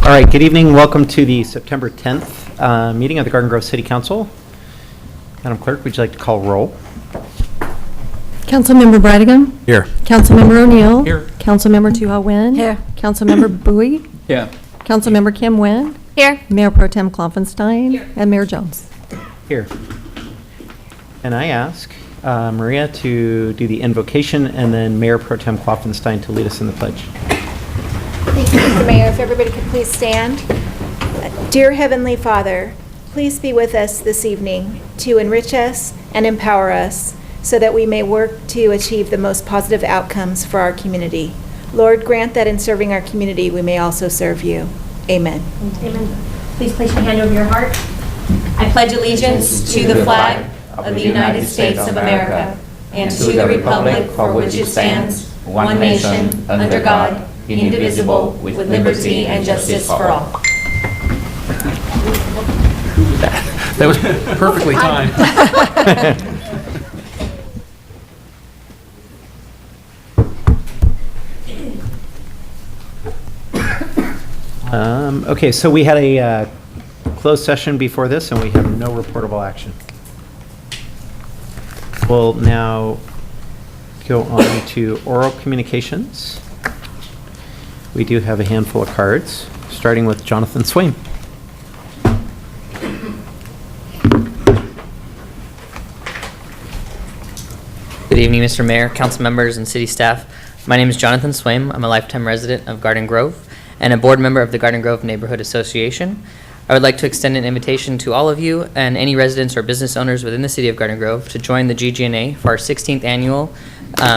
All right, good evening. Welcome to the September 10th meeting of the Garden Grove City Council. Madam Clerk, would you like to call roll? Councilmember Bridegan. Here. Councilmember O'Neill. Here. Councilmember Tu-Ha Nguyen. Here. Councilmember Bowie. Yeah. Councilmember Kim Nguyen. Here. Mayor Pro Tem Klopfenstein. Here. And Mayor Jones. Here. And I ask Maria to do the invocation and then Mayor Pro Tem Klopfenstein to lead us in the pledge. Thank you, Mr. Mayor. If everybody could please stand. Dear Heavenly Father, please be with us this evening to enrich us and empower us so that we may work to achieve the most positive outcomes for our community. Lord, grant that in serving our community, we may also serve you. Amen. Amen. Please place your hand over your heart. I pledge allegiance to the flag of the United States of America and to the republic for which it stands, one nation, under God, indivisible, with liberty and justice for all. That was perfectly timed. Okay, so we had a closed session before this and we have no reportable action. We'll now go on to oral communications. We do have a handful of cards, starting with Jonathan Swaim. Good evening, Mr. Mayor, council members, and city staff. My name is Jonathan Swaim. I'm a lifetime resident of Garden Grove and a board member of the Garden Grove Neighborhood Association. I would like to extend an invitation to all of you and any residents or business owners within the city of Garden Grove to join the GGNA for our 16th annual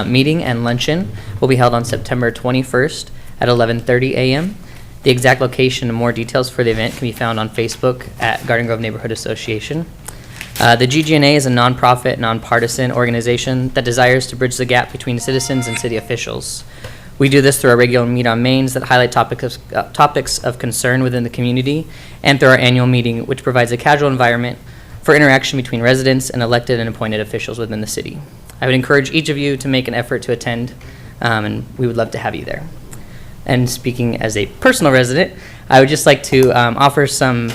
meeting and luncheon. Will be held on September 21st at 11:30 a.m. The exact location and more details for the event can be found on Facebook at Garden Grove Neighborhood Association. The GGNA is a nonprofit, nonpartisan organization that desires to bridge the gap between citizens and city officials. We do this through our regular meet on Mains that highlight topics of concern within the community, and through our annual meeting, which provides a casual environment for interaction between residents and elected and appointed officials within the city. I would encourage each of you to make an effort to attend, and we would love to have you there. And speaking as a personal resident, I would just like to offer some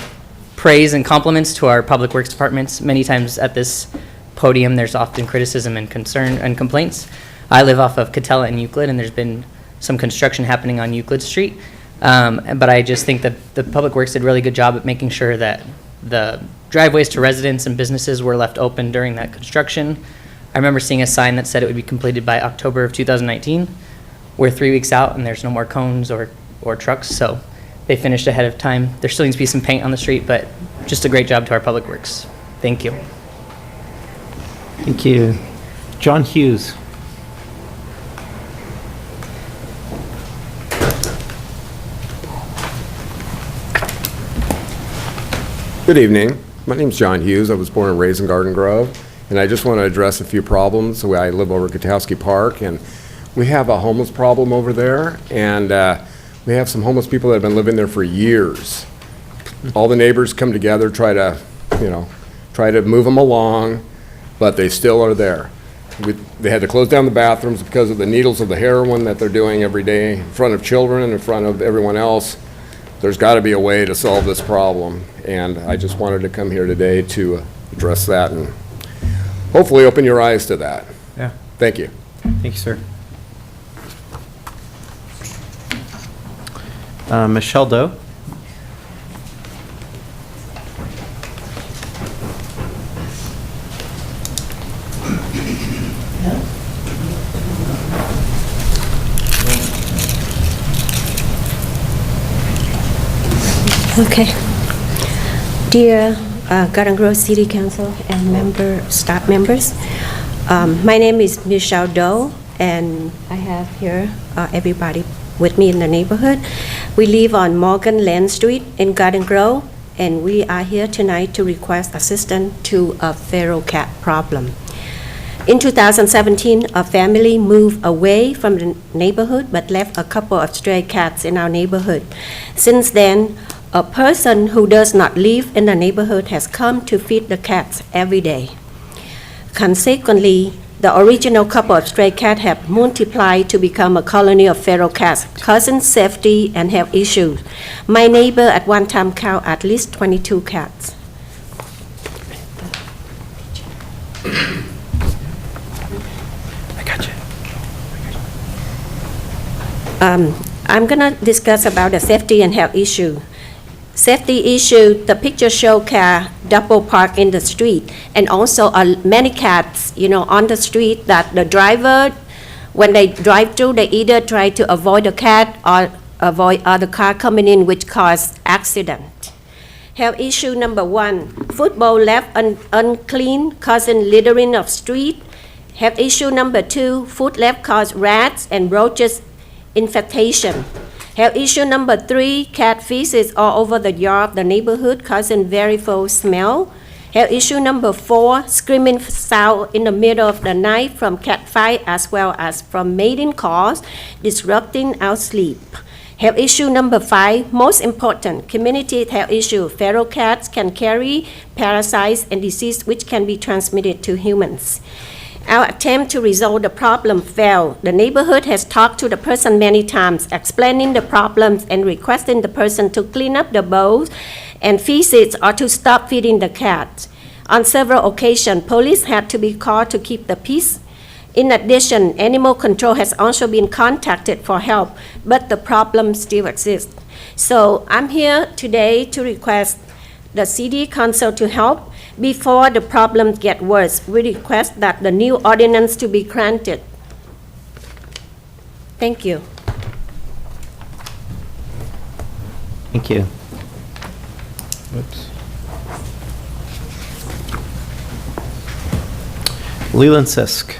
praise and compliments to our public works departments. Many times at this podium, there's often criticism and concern and complaints. I live off of Catella and Euclid, and there's been some construction happening on Euclid Street. But I just think that the public works did a really good job at making sure that the driveways to residents and businesses were left open during that construction. I remember seeing a sign that said it would be completed by October of 2019. We're 3 weeks out and there's no more cones or trucks, so they finished ahead of time. There still needs to be some paint on the street, but just a great job to our public works. Thank you. Thank you. John Hughes. Good evening. My name's John Hughes. I was born and raised in Garden Grove, and I just want to address a few problems. I live over at Katowski Park, and we have a homeless problem over there, and we have some homeless people that have been living there for years. All the neighbors come together, try to move them along, but they still are there. They had to close down the bathrooms because of the needles of the heroin that they're doing every day in front of children and in front of everyone else. There's got to be a way to solve this problem, and I just wanted to come here today to address that and hopefully open your eyes to that. Yeah. Thank you. Thank you, sir. Michelle Doe. Okay. Dear Garden Grove City Council and staff members, my name is Michelle Doe, and I have here everybody with me in the neighborhood. We live on Morgan Lane Street in Garden Grove, and we are here tonight to request assistance to a feral cat problem. In 2017, a family moved away from the neighborhood but left a couple of stray cats in our neighborhood. Since then, a person who does not live in the neighborhood has come to feed the cats every day. Consequently, The original couple of stray cats have multiplied to become a colony of feral cats, causing safety and health issues. My neighbor at one time counted at least 22 cats. I got you. I'm going to discuss about the safety and health issue. Safety issue, the picture show car double park in the street, and also many cats, on the street that the driver, when they drive through, they either try to avoid the cat or avoid other car coming in, which cause accident. Health issue number 1, football left unclean, causing littering of street. Health issue number 2, food left cause rats and roaches infestation. Health issue number 3, cat feces all over the yard of the neighborhood, causing very foul smell. Health issue number 4, screaming sound in the middle of the night from cat fight as well as from mating calls, disrupting our sleep. Health issue number 5, most important, community health issue. Feral cats can carry parasites and disease which can be transmitted to humans. Our attempt to resolve the problem failed. The neighborhood has talked to the person many times, explaining the problems and requesting the person to clean up the bowls and feces or to stop feeding the cats. On several occasions, police had to be called to keep the peace. In addition, animal control has also been contacted for help, but the problem still exists. So I'm here today to request the City Council to help. Before the problems get worse, we request that the new ordinance to be granted. Thank you. Thank you. Whoops. Leland Sisk.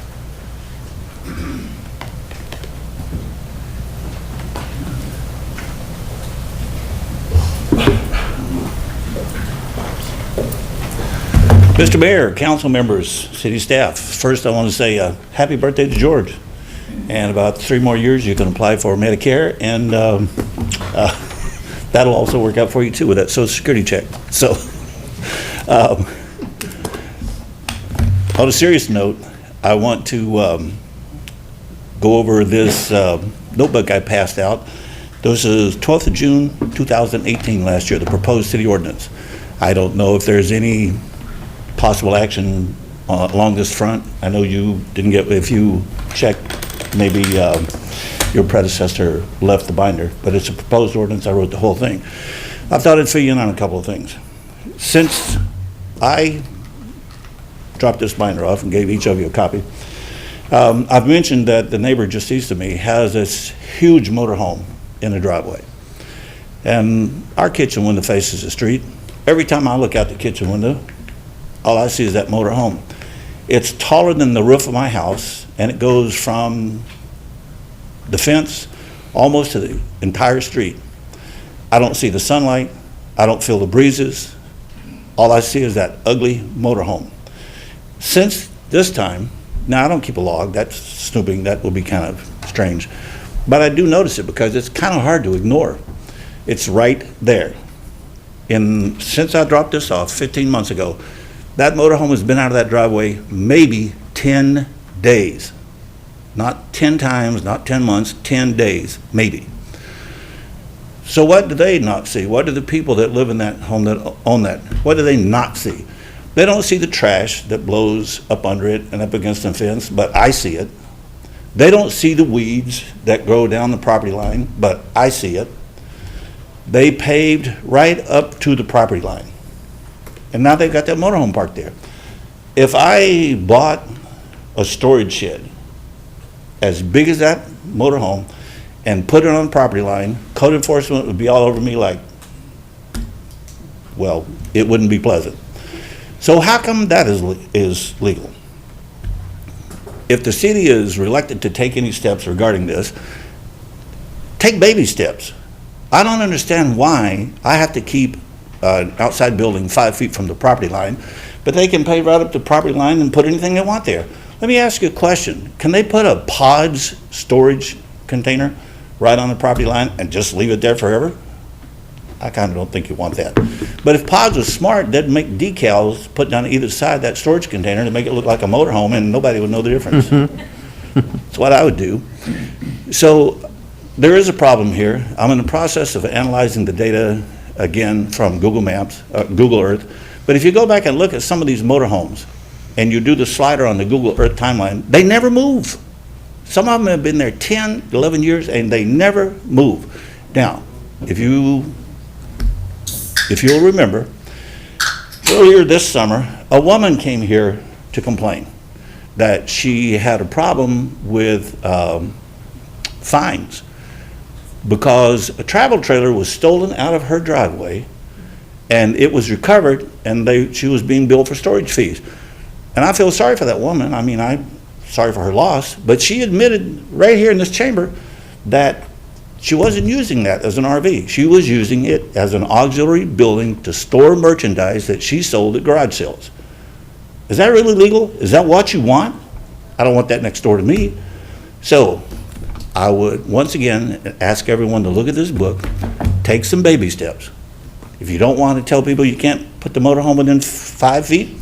Mr. Mayor, council members, city staff, first I want to say happy birthday to George. And about 3 more years you can apply for Medicare, and that'll also work out for you too with that Social Security check. So on a serious note, I want to go over this notebook I passed out. This is 12th of June 2018 last year, the proposed city ordinance. I don't know if there's any possible action along this front. I know you didn't get, if you checked, maybe your predecessor left the binder, but it's a proposed ordinance. I wrote the whole thing. I thought I'd fill you in on a couple of things. Since I dropped this binder off and gave each of you a copy, I've mentioned that the neighbor just east of me has this huge motorhome in the driveway. And our kitchen window faces the street. Every time I look out the kitchen window, all I see is that motor home. It's taller than the roof of my house, and it goes from the fence almost to the entire street. I don't see the sunlight. I don't feel the breezes. All I see is that ugly motor home. Since this time, now I don't keep a log. That's snooping. That would be kind of strange. But I do notice it because it's kind of hard to ignore. It's right there. And since I dropped this off 15 months ago, that motorhome has been out of that driveway maybe 10 days. Not 10 times, not 10 months, 10 days, maybe. So what do they not see? What do the people that live in that home that own that, what do they not see? They don't see the trash that blows up under it and up against the fence, but I see it. They don't see the weeds that grow down the property line, but I see it. They paved right up to the property line. And now they've got that motorhome parked there. If I bought a storage shed as big as that motorhome and put it on the property line, code enforcement would be all over me like, well, it wouldn't be pleasant. So how come that is legal? If the city is reluctant to take any steps regarding this, take baby steps. I don't understand why I have to keep an outside building 5 feet from the property line, but they can pave right up the property line and put anything they want there. Let me ask you a question. Can they put a pods storage container right on the property line and just leave it there forever? I kind of don't think you want that. But if Pods was smart, they'd make decals put down either side of that storage container to make it look like a motorhome, and nobody would know the difference. That's what I would do. So there is a problem here. I'm in the process of analyzing the data again from Google Maps, Google Earth. But if you go back and look at some of these motorhomes, and you do the slider on the Google Earth timeline, they never move. Some of them have been there 10, 11 years, and they never move. Now, if you'll remember, earlier this summer, a woman came here to complain that she had a problem with fines because a travel trailer was stolen out of her driveway, and it was recovered, and she was being billed for storage fees. And I feel sorry for that woman. I mean, I'm sorry for her loss, but she admitted right here in this chamber that she wasn't using that as an RV. She was using it as an auxiliary building to store merchandise that she sold at garage sales. Is that really legal? Is that what you want? I don't want that next door to me. So I would, once again, ask everyone to look at this book, take some baby steps. If you don't want to tell people you can't put the motorhome within 5 feet,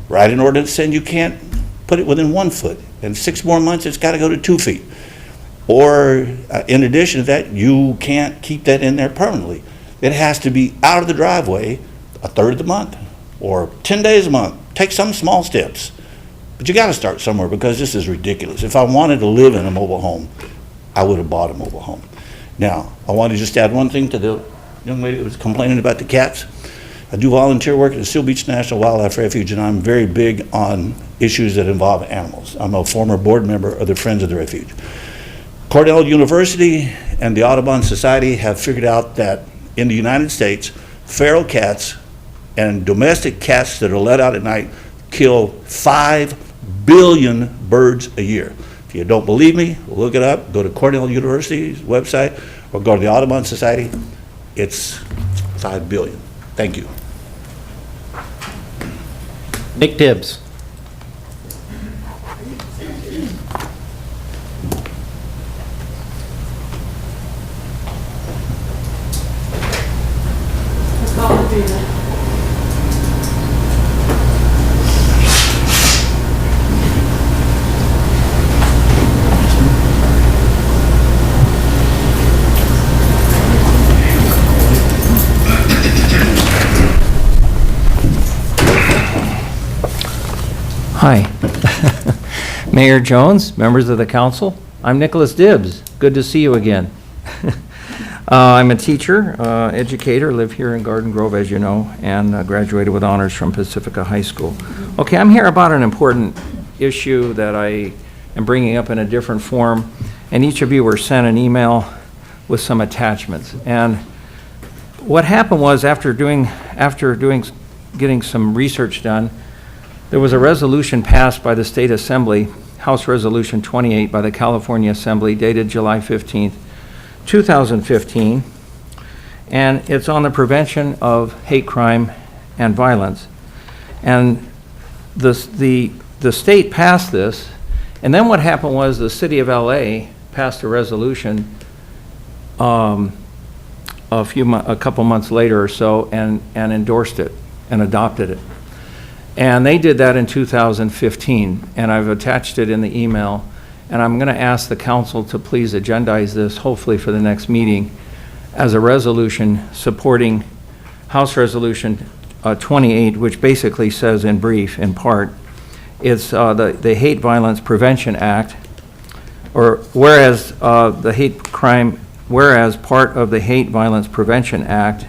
write an ordinance saying you can't put it within 1 foot. In 6 more months, it's got to go to 2 feet. Or in addition to that, you can't keep that in there permanently. It has to be out of the driveway a third of the month or 10 days a month. Take some small steps. But you got to start somewhere because this is ridiculous. If I wanted to live in a mobile home, I would have bought a mobile home. Now, I want to just add one thing to the young lady that was complaining about the cats. I do volunteer work at the Seal Beach National Wildlife Refuge, and I'm very big on issues that involve animals. I'm a former board member of the Friends of the Refuge. Cornell University and the Audubon Society have figured out that in the United States, feral cats and domestic cats that are let out at night kill 5 billion birds a year. If you don't believe me, look it up. Go to Cornell University's website or go to the Audubon Society. It's 5 billion. Thank you. Nick Dibbs. Hi. Mayor Jones, members of the council, I'm Nicholas Dibbs. Good to see you again. I'm a teacher, educator, live here in Garden Grove, as you know, and graduated with honors from Pacifica High School. Okay, I'm here about an important issue that I am bringing up in a different form, and each of you were sent an email with some attachments. And what happened was after getting some research done, there was a resolution passed by the State Assembly, House Resolution 28 by the California Assembly, dated July 15th, 2015, and it's on the prevention of hate crime and violence. And the state passed this, and then what happened was the city of LA passed a resolution a couple months later or so and endorsed it and adopted it. And they did that in 2015, and I've attached it in the email. And I'm going to ask the council to please agendize this, hopefully for the next meeting, as a resolution supporting House Resolution 28, which basically says in brief, in part, it's the Hate Violence Prevention Act, or whereas part of the Hate Violence Prevention Act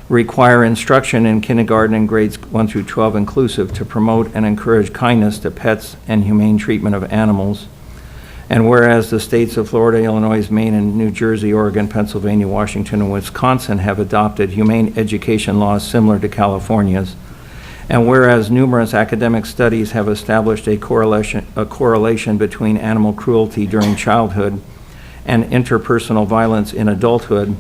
require instruction in kindergarten and grades 1 through 12 inclusive to promote and encourage kindness to pets and humane treatment of animals. And whereas the states of Florida, Illinois, Maine, and New Jersey, Oregon, Pennsylvania, Washington, and Wisconsin have adopted humane education laws similar to California's. And whereas numerous academic studies have established a correlation between animal cruelty during childhood and interpersonal violence in adulthood,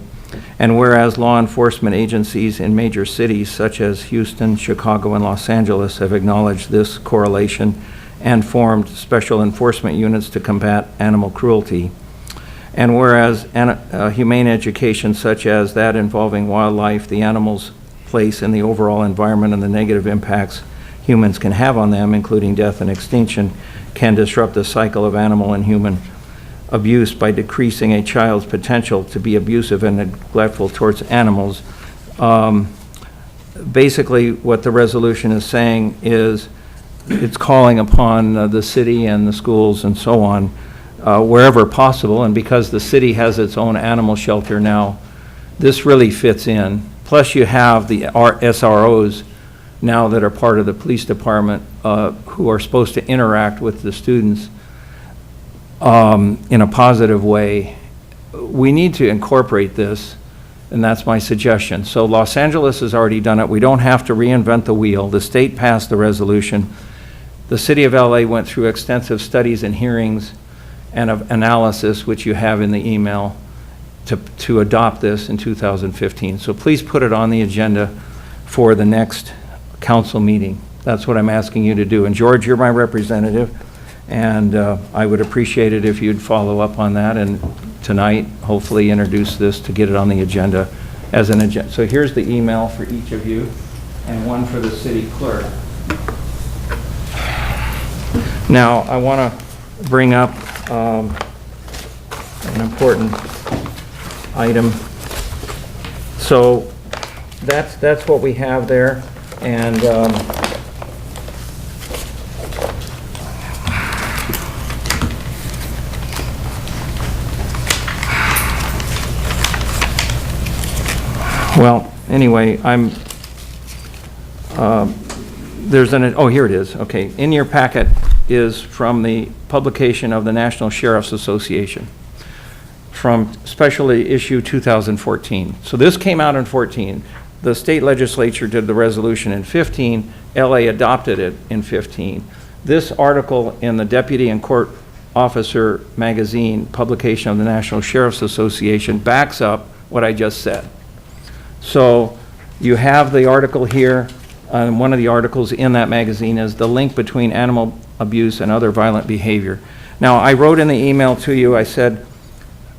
and whereas law enforcement agencies in major cities such as Houston, Chicago, and Los Angeles have acknowledged this correlation and formed special enforcement units to combat animal cruelty. And whereas humane education such as that involving wildlife, the animals' place in the overall environment, and the negative impacts humans can have on them, including death and extinction, can disrupt the cycle of animal and human abuse by decreasing a child's potential to be abusive and neglectful towards animals. Basically, what the resolution is saying is it's calling upon the city and the schools and so on, wherever possible, and because the city has its own animal shelter now, this really fits in. Plus, you have the SROs now that are part of the police department who are supposed to interact with the students in a positive way. We need to incorporate this, and that's my suggestion. So Los Angeles has already done it. We don't have to reinvent the wheel. The state passed the resolution. The city of LA went through extensive studies and hearings and of analysis, which you have in the email, to adopt this in 2015. So please put it on the agenda for the next council meeting. That's what I'm asking you to do. And George, you're my representative, and I would appreciate it if you'd follow up on that, and tonight, hopefully introduce this to get it on the agenda as an agenda. So here's the email for each of you, and one for the city clerk. Now, I want to bring up an important item. So that's what we have there, and well, anyway, there's oh, here it is. Okay, in your packet is from the publication of the National Sheriff's Association, from specially issue 2014. So this came out in 14. The state legislature did the resolution in 15. LA adopted it in 15. This article in the Deputy and Court Officer magazine, publication of the National Sheriff's Association, backs up what I just said. So you have the article here. One of the articles in that magazine is the link between animal abuse and other violent behavior. Now, I wrote in the email to you, I said,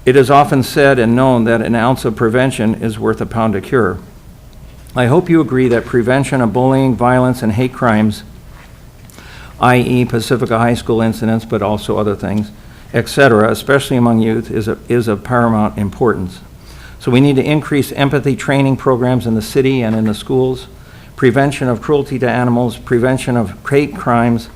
it is often said and known that an ounce of prevention is worth a pound of cure. I hope you agree that prevention of bullying, violence, and hate crimes, i.e. Pacifica High School incidents, but also other things, etc., especially among youth, is of paramount importance. So we need to increase empathy training programs in the city and in the schools, prevention of cruelty to animals, prevention of hate crimes,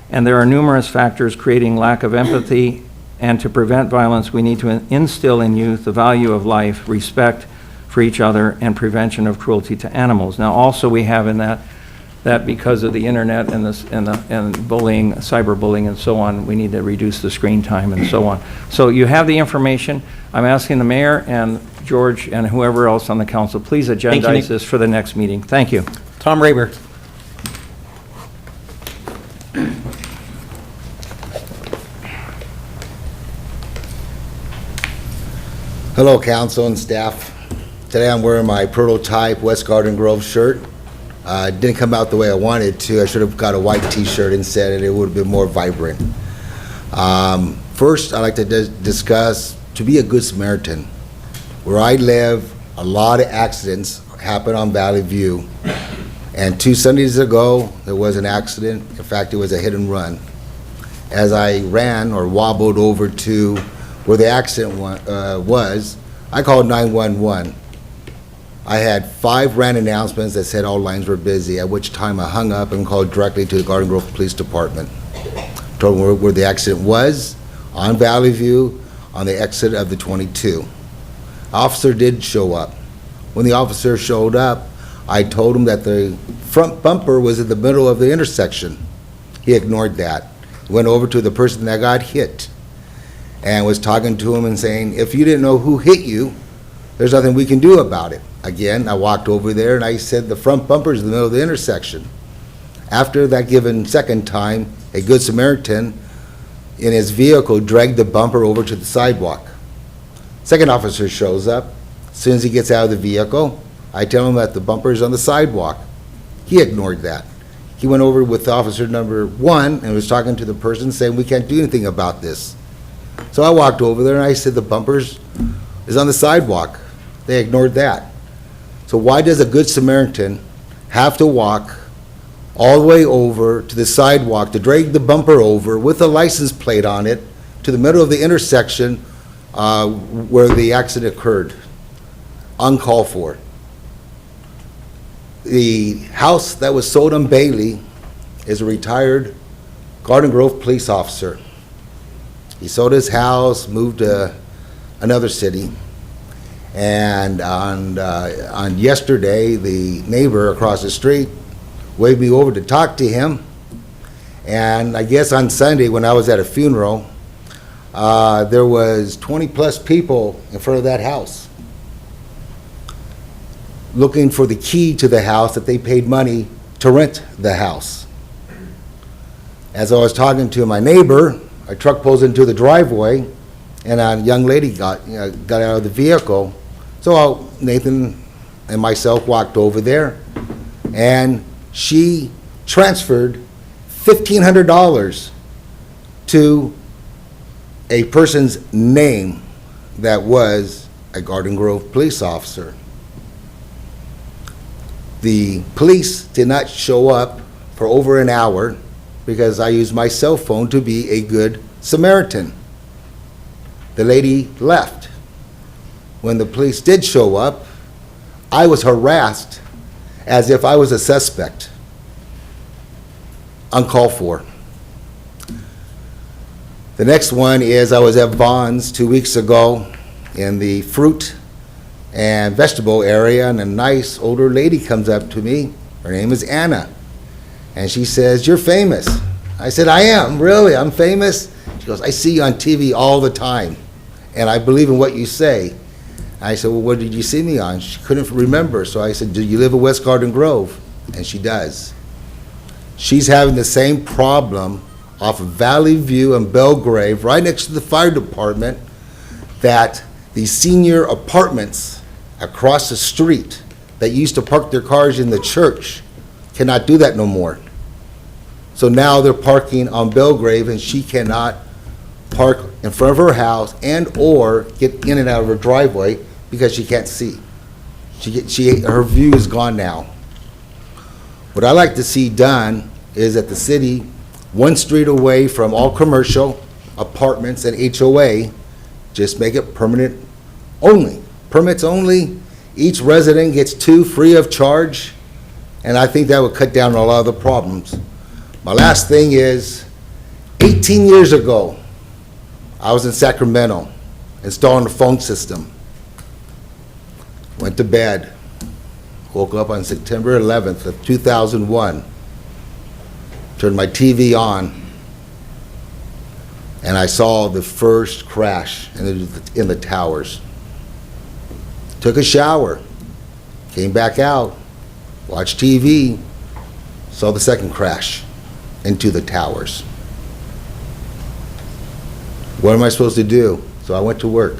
and there are numerous factors creating lack of empathy, and to prevent violence, we need to instill in youth the value of life, respect for each other, and prevention of cruelty to animals. Now, also we have in that because of the internet and bullying, cyberbullying and so on, we need to reduce the screen time and so on. So you have the information. I'm asking the mayor and George and whoever else on the council, please agendize this for the next meeting. Thank you. Tom Rayber. Hello, council and staff. Today I'm wearing my prototype West Garden Grove shirt. It didn't come out the way I wanted to. I should have got a white t-shirt instead, and it would have been more vibrant. First, I'd like to discuss to be a good Samaritan. Where I live, a lot of accidents happen on Valley View. And 2 Sundays ago, there was an accident. In fact, it was a hit and run. As I ran or wobbled over to where the accident was, I called 911. I had 5 ran announcements that said all lines were busy, at which time I hung up and called directly to the Garden Grove Police Department. Told them where the accident was, on Valley View, on the exit of the 22. Officer did show up. When the officer showed up, I told him that the front bumper was in the middle of the intersection. He ignored that. Went over to the person that got hit and was talking to him and saying, if you didn't know who hit you, there's nothing we can do about it. Again, I walked over there and I said the front bumper is in the middle of the intersection. After that given second time, a Good Samaritan in his vehicle dragged the bumper over to the sidewalk. Second officer shows up. As soon as he gets out of the vehicle, I tell him that the bumper is on the sidewalk. He ignored that. He went over with officer number 1 and was talking to the person saying we can't do anything about this. So I walked over there and I said, the bumpers is on the sidewalk. They ignored that. So why does a Good Samaritan have to walk all the way over to the sidewalk to drag the bumper over with a license plate on it to the middle of the intersection where the accident occurred? Uncalled for. The house that was sold on Bailey is a retired Garden Grove police officer. He sold his house, moved to another city, and on yesterday, the neighbor across the street waved me over to talk to him, and I guess on Sunday, when I was at a funeral, there was 20-plus people in front of that house looking for the key to the house that they paid money to rent the house. As I was talking to my neighbor, a truck pulls into the driveway, and a young lady got out of the vehicle. So Nathan and myself walked over there, and she transferred $1,500 to a person's name that was a Garden Grove police officer. The police did not show up for over an hour because I used my cell phone to be a good Samaritan. The lady left. When the police did show up, I was harassed as if I was a suspect. Uncalled for. The next one is I was at Vaughn's 2 weeks ago in the fruit and vegetable area, and a nice older lady comes up to me. Her name is Anna. And she says, "You're famous." I said, "I am, really, I'm famous?" She goes, "I see you on TV all the time, and I believe in what you say." I said, "Well, what did you see me on?" She couldn't remember, so I said, "Do you live in West Garden Grove?" And she does. She's having the same problem off of Valley View and Belgrave, right next to the fire department, that the senior apartments across the street that used to park their cars in the church cannot do that no more. So now they're parking on Belgrave, and she cannot park in front of her house and or get in and out of her driveway because she can't see. Her view is gone now. What I like to see done is that the city, one street away from all commercial apartments and HOA, just make it permanent only. Permits only. Each resident gets 2 free of charge, and I think that would cut down on a lot of the problems. My last thing is, 18 years ago, I was in Sacramento installing the phone system. Went to bed. Woke up on September 11th of 2001. Turned my TV on, and I saw the first crash in the towers. Took a shower, came back out, watched TV, saw the second crash into the towers. What am I supposed to do? So I went to work,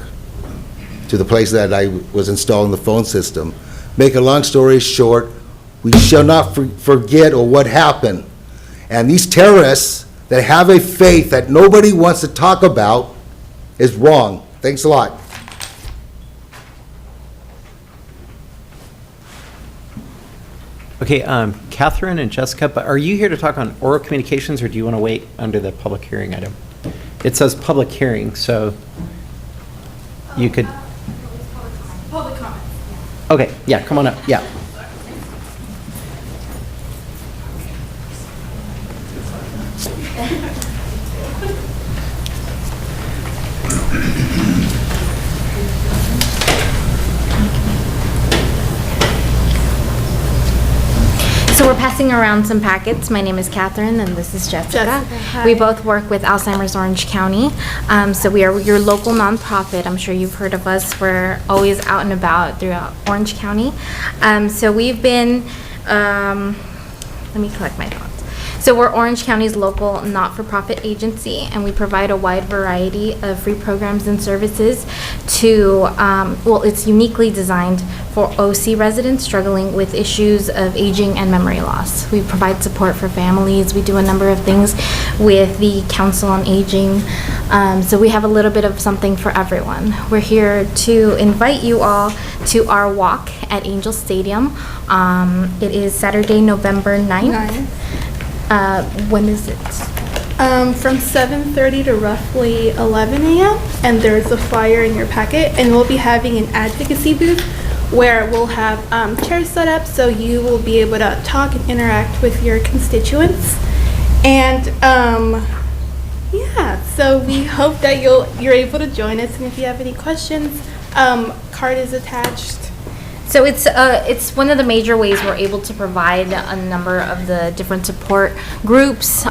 to the place that I was installing the phone system. Make a long story short, we shall not forget what happened. And these terrorists that have a faith that nobody wants to talk about is wrong. Thanks a lot. Okay, Catherine and Jessica, but are you here to talk on oral communications, or do you want to wait under the public hearing item? It says public hearing, so you could... Public comment. Okay, yeah, come on up, yeah. So we're passing around some packets. My name is Catherine, and this is Jessica. Hi. We both work with Alzheimer's Orange County. So we are your local nonprofit. I'm sure you've heard of us. We're always out and about throughout Orange County. So we've been, let me collect my thoughts. So we're Orange County's local not-for-profit agency, and we provide a wide variety of free programs and services to, well, it's uniquely designed for OC residents struggling with issues of aging and memory loss. We provide support for families. We do a number of things with the Council on Aging, So we have a little bit of something for everyone. We're here to invite you all to our walk at Angel Stadium. It is Saturday, November 9th. When is it? From 7:30 to roughly 11 a.m. And there's a flyer in your packet, and we'll be having an advocacy booth where we'll have chairs set up so you will be able to talk and interact with your constituents. And yeah, so we hope that you're able to join us, and if you have any questions, card is attached. So it's one of the major ways we're able to provide a number of the different support groups,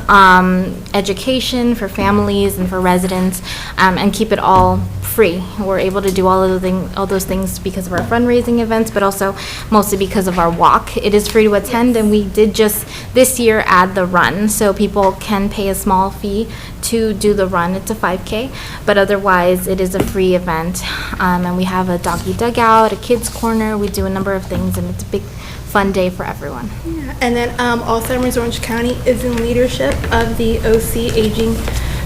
education for families and for residents, and keep it all free. We're able to do all those things because of our fundraising events, but also mostly because of our walk. It is free to attend, and we did just this year add the run, so people can pay a small fee to do the run. It's a 5K, but otherwise it is a free event. And we have a doggy dugout, a kids corner. We do a number of things, and it's a big fun day for everyone. Yeah. And then Alzheimer's Orange County is in leadership of the OC Aging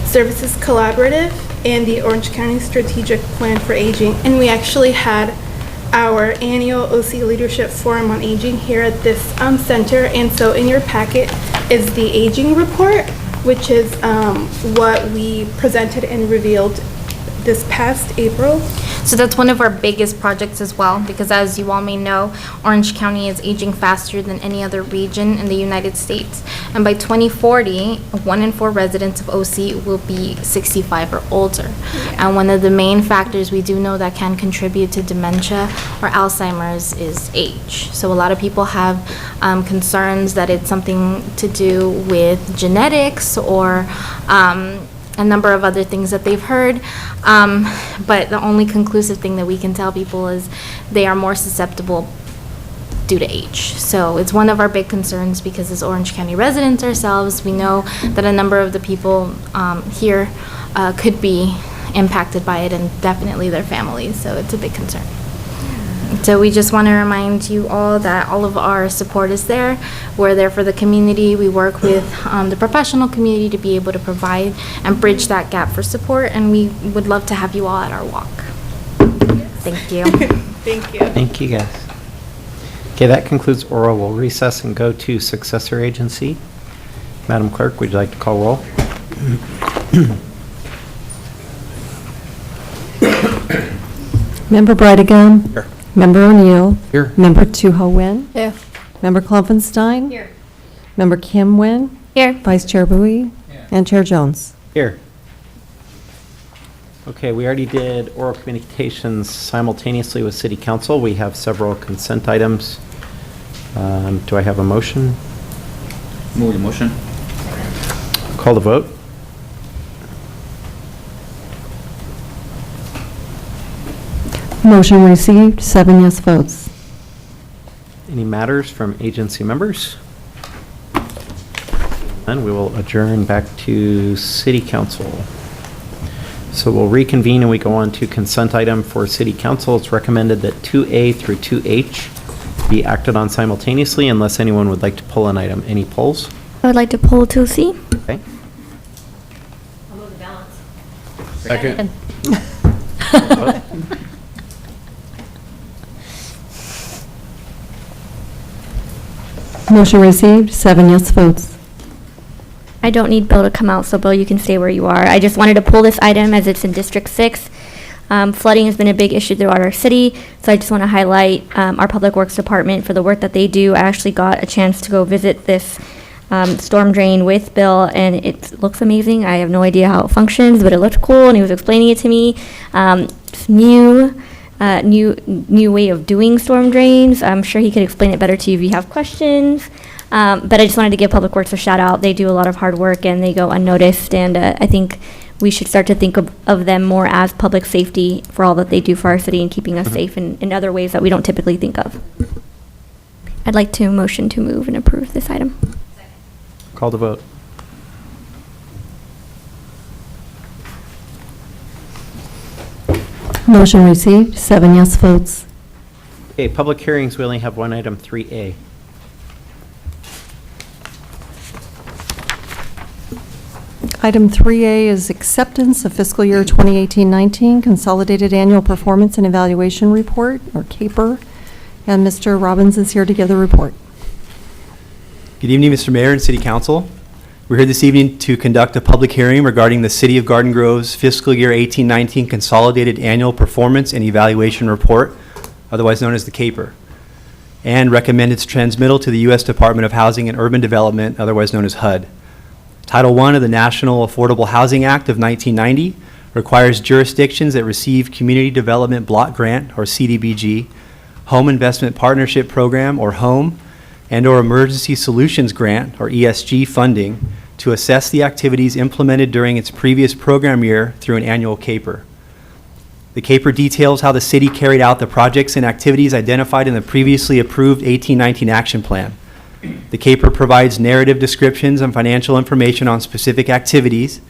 Services Collaborative and the Orange County Strategic Plan for Aging. And we actually had our annual OC Leadership Forum on Aging here at this center. And so in your packet is the aging report, which is what we presented and revealed this past April. So that's one of our biggest projects as well, because as you all may know, Orange County is aging faster than any other region in the United States. And by 2040, 1 in 4 residents of OC will be 65 or older. And one of the main factors we do know that can contribute to dementia or Alzheimer's is age. So a lot of people have concerns that it's something to do with genetics or a number of other things that they've heard, but the only conclusive thing that we can tell people is they are more susceptible due to age. So it's one of our big concerns, because as Orange County residents ourselves, we know that a number of the people here could be impacted by it, and definitely their families, so it's a big concern. So we just want to remind you all that all of our support is there. We're there for the community. We work with the professional community to be able to provide and bridge that gap for support, and we would love to have you all at our walk. Thank you. Thank you. Thank you, guys. Okay, that concludes oral. We'll recess and go to successor agency. Madam Clerk, would you like to call roll? Member Bridegan. Here. Member O'Neill. Here. Member Tu-Ho Nguyen. Here. Member Klopfenstein. Here. Member Kim Nguyen. Here. Vice Chair Bowie. And Chair Jones. Here. Okay, we already did oral communications simultaneously with City Council. We have several consent items. Do I have a motion? Move the motion. Call the vote. Motion received, 7 yes votes. Any matters from agency members? Then we will adjourn back to City Council. So we'll reconvene and we go on to consent item for City Council. It's recommended that 2A through 2H be acted on simultaneously unless anyone would like to pull an item. Any polls? I would like to pull 2C. Okay. I'll move the balance. Second. Motion received, 7 yes votes. I don't need Bill to come out, so Bill, you can stay where you are. I just wanted to pull this item as it's in District 6. Flooding has been a big issue throughout our city, so I just want to highlight our Public Works Department for the work that they do. I actually got a chance to go visit this storm drain with Bill, and it looks amazing. I have no idea how it functions, but it looked cool, and he was explaining it to me. It's new way of doing storm drains. I'm sure he could explain it better to you if you have questions. But I just wanted to give Public Works a shout out. They do a lot of hard work and they go unnoticed, and I think we should start to think of them more as public safety for all that they do for our city and keeping us safe in other ways that we don't typically think of. I'd like to motion to move and approve this item. Call the vote. Motion received, 7 yes votes. Okay, public hearings, we only have one item, 3A. Item 3A is acceptance of fiscal year 2018-19 Consolidated Annual Performance and Evaluation Report, or CAPER, and Mr. Robbins is here to give the report. Good evening, Mr. Mayor and City Council. We're here this evening to conduct a public hearing regarding the City of Garden Grove's fiscal year 18-19 Consolidated Annual Performance and Evaluation Report, otherwise known as the CAPER, and recommend its transmittal to the U.S. Department of Housing and Urban Development, otherwise known as HUD. Title I of the National Affordable Housing Act of 1990 requires jurisdictions that receive Community Development Block Grant, or CDBG, Home Investment Partnership Program, or HOME, and/or Emergency Solutions Grant, or ESG funding, to assess the activities implemented during its previous program year through an annual CAPER. The CAPER details how the city carried out the projects and activities identified in the previously approved 18-19 action plan. The CAPER provides narrative descriptions and financial information on specific activities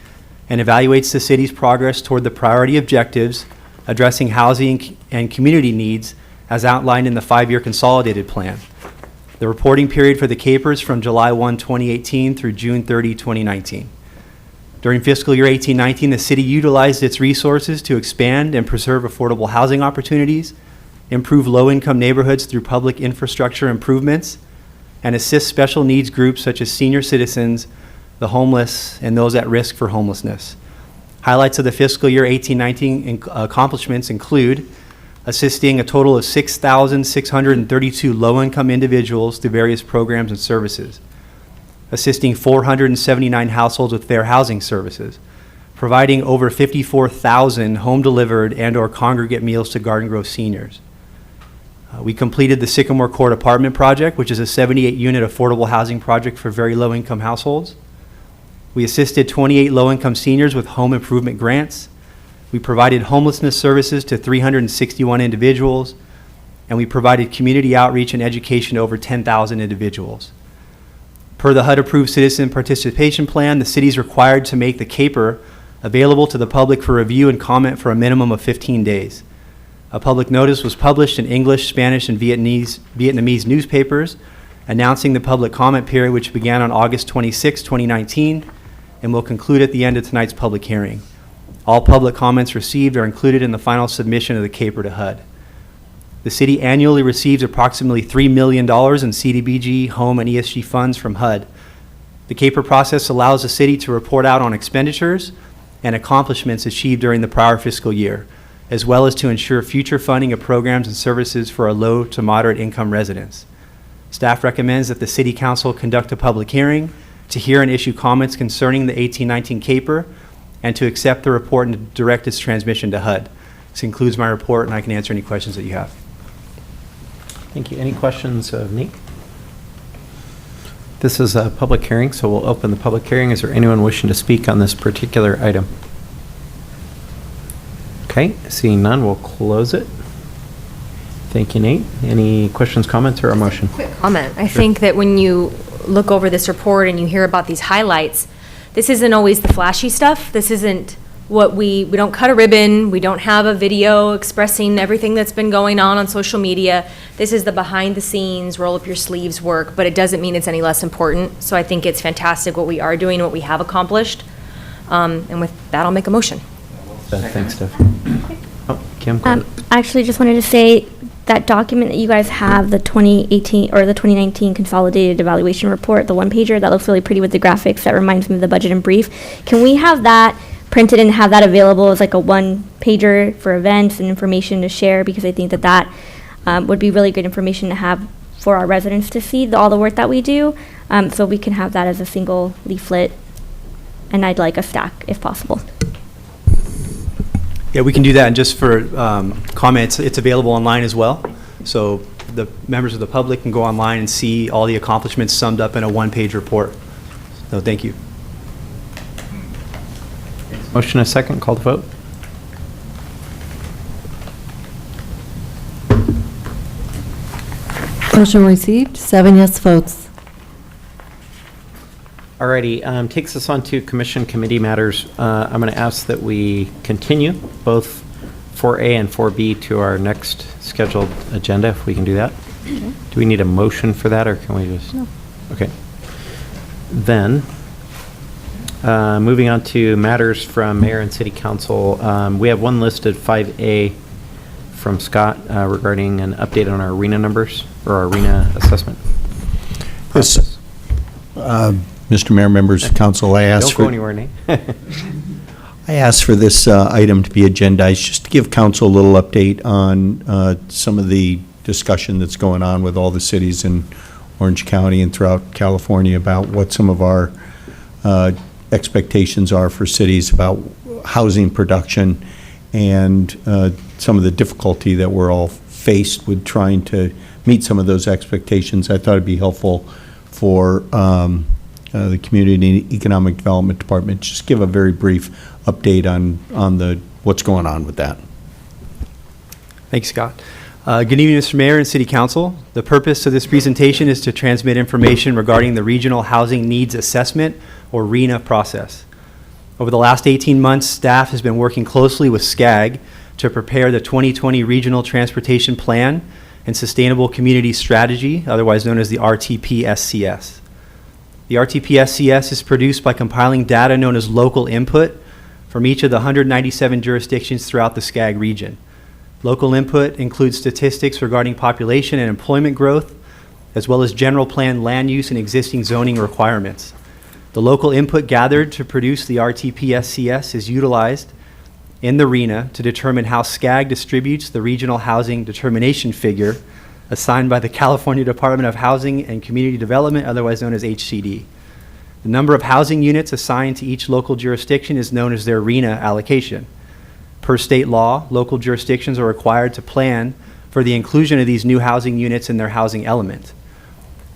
and evaluates the city's progress toward the priority objectives addressing housing and community needs as outlined in the 5-year consolidated plan. The reporting period for the CAPER is from July 1, 2018 through June 30, 2019. During fiscal year 18-19, the city utilized its resources to expand and preserve affordable housing opportunities, improve low-income neighborhoods through public infrastructure improvements, and assist special needs groups such as senior citizens, the homeless, and those at risk for homelessness. Highlights of the fiscal year 18-19 accomplishments include assisting a total of 6,632 low-income individuals through various programs and services, assisting 479 households with fair housing services, providing over 54,000 home-delivered and/or congregate meals to Garden Grove seniors. We completed the Sycamore Court Apartment Project, which is a 78-unit affordable housing project for very low-income households. We assisted 28 low-income seniors with home improvement grants. We provided homelessness services to 361 individuals, and we provided community outreach and education to over 10,000 individuals. Per the HUD-approved Citizen Participation Plan, the city is required to make the CAPER available to the public for review and comment for a minimum of 15 days. A public notice was published in English, Spanish, and Vietnamese newspapers announcing the public comment period, which began on August 26, 2019, and will conclude at the end of tonight's public hearing. All public comments received are included in the final submission of the CAPER to HUD. The city annually receives approximately $3 million in CDBG, home, and ESG funds from HUD. The CAPER process allows the city to report out on expenditures and accomplishments achieved during the prior fiscal year, as well as to ensure future funding of programs and services for our low to moderate income residents. Staff recommends that the City Council conduct a public hearing to hear and issue comments concerning the 18-19 CAPER and to accept the report and direct its transmission to HUD. This concludes my report, and I can answer any questions that you have. Thank you. Any questions of Nick? This is a public hearing, so we'll open the public hearing. Is there anyone wishing to speak on this particular item? Okay, seeing none, we'll close it. Thank you, Nate. Any questions, comments, or a motion? Quick comment. I think that when you look over this report and you hear about these highlights, this isn't always the flashy stuff. This isn't what we don't cut a ribbon. We don't have a video expressing everything that's been going on social media. This is the behind the scenes, roll up your sleeves work, but it doesn't mean it's any less important. So I think it's fantastic what we are doing, what we have accomplished. And with that, I'll make a motion. Thanks, Steph. Oh, Kim, go ahead. I actually just wanted to say that document that you guys have, the 2018 or the 2019 Consolidated Evaluation Report, the one-pager, that looks really pretty with the graphics. That reminds me of the budget and brief. Can we have that printed and have that available as like a one-pager for events and information to share? Because I think that would be really good information to have for our residents to see all the work that we do. So we can have that as a single leaflet, and I'd like a stack if possible. Yeah, we can do that, and just for comments, it's available online as well. So the members of the public can go online and see all the accomplishments summed up in a one-page report. So thank you. Motion, a second, call the vote. Motion received, 7 yes votes. Alrighty, takes us on to commission committee matters. I'm going to ask that we continue both 4A and 4B to our next scheduled agenda, if we can do that. Okay. Do we need a motion for that, or can we just? No. Okay. Then, Moving on to matters from mayor and city council. We have one listed, 5A, from Scott regarding an update on our arena numbers, or our arena assessment. Yes. Mr. Mayor, members of council, I asked Don't for... go anywhere, Nate. I asked for this item to be agendized, just to give council a little update on some of the discussion that's going on with all the cities in Orange County and throughout California about what some of our expectations are for cities about housing production and some of the difficulty that we're all faced with trying to meet some of those expectations. I thought it'd be helpful for the Community and Economic Development Department, just give a very brief update on what's going on with that. Thanks, Scott. Good evening, Mr. Mayor and City Council. The purpose of this presentation is to transmit information regarding the Regional Housing Needs Assessment, or RHNA, process. Over the last 18 months, staff has been working closely with SCAG to prepare the 2020 Regional Transportation Plan and Sustainable Community Strategy, otherwise known as the RTP-SCS. The RTP-SCS is produced by compiling data known as local input from each of the 197 jurisdictions throughout the SCAG region. Local input includes statistics regarding population and employment growth, as well as general plan land use and existing zoning requirements. The local input gathered to produce the RTP-SCS is utilized in the RHNA to determine how SCAG distributes the regional housing determination figure assigned by the California Department of Housing and Community Development, otherwise known as HCD. The number of housing units assigned to each local jurisdiction is known as their RHNA allocation. Per state law, local jurisdictions are required to plan for the inclusion of these new housing units in their housing element.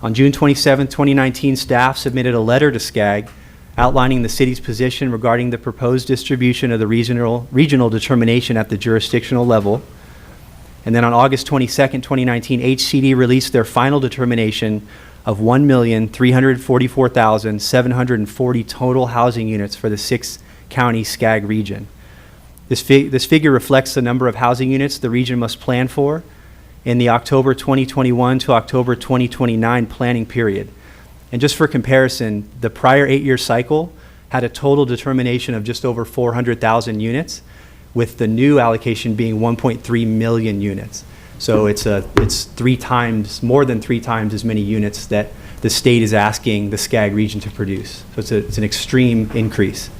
On June 27, 2019, staff submitted a letter to SCAG outlining the city's position regarding the proposed distribution of the regional determination at the jurisdictional level. And then on August 22, 2019, HCD released their final determination of 1,344,740 total housing units for the 6-county SCAG region. This figure reflects the number of housing units the region must plan for in the October 2021 to October 2029 planning period. And just for comparison, the prior 8-year cycle had a total determination of just over 400,000 units, with the new allocation being 1.3 million units. So it's more than three times as many units that the state is asking the SCAG region to produce. So it's an extreme increase.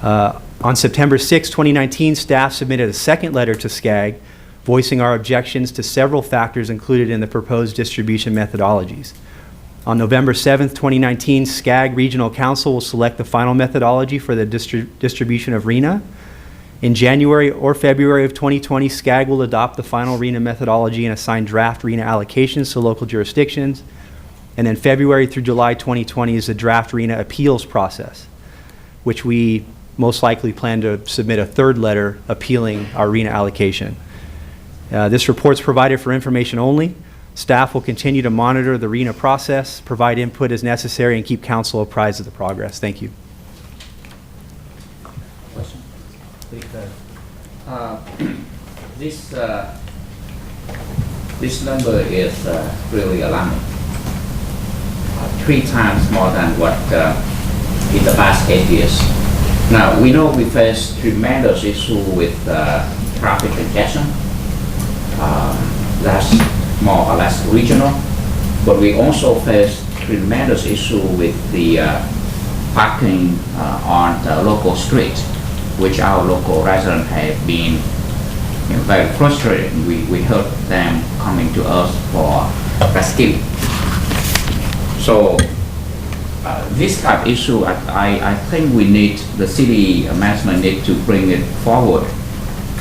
On September 6, 2019, staff submitted a second letter to SCAG voicing our objections to several factors included in the proposed distribution methodologies. On November 7, 2019, SCAG Regional Council will select the final methodology for the distribution of RHNA. In January or February of 2020, SCAG will adopt the final RHNA methodology and assign draft RHNA allocations to local jurisdictions. And then February through July 2020 is the draft RHNA appeals process, which we most likely plan to submit a third letter appealing our RHNA allocation. This report's provided for information only. Staff will continue to monitor the RHNA process, provide input as necessary, and keep council apprised of the progress. Thank you. This number is really alarming. 3 times more than what in the past 8 years. Now, we know we face tremendous issue with traffic congestion. That's more or less regional, but we also face tremendous issue with the parking on the local streets, which our local residents have been very frustrated. We heard them coming to us for rescue. So this type of issue, I think the city management need to bring it forward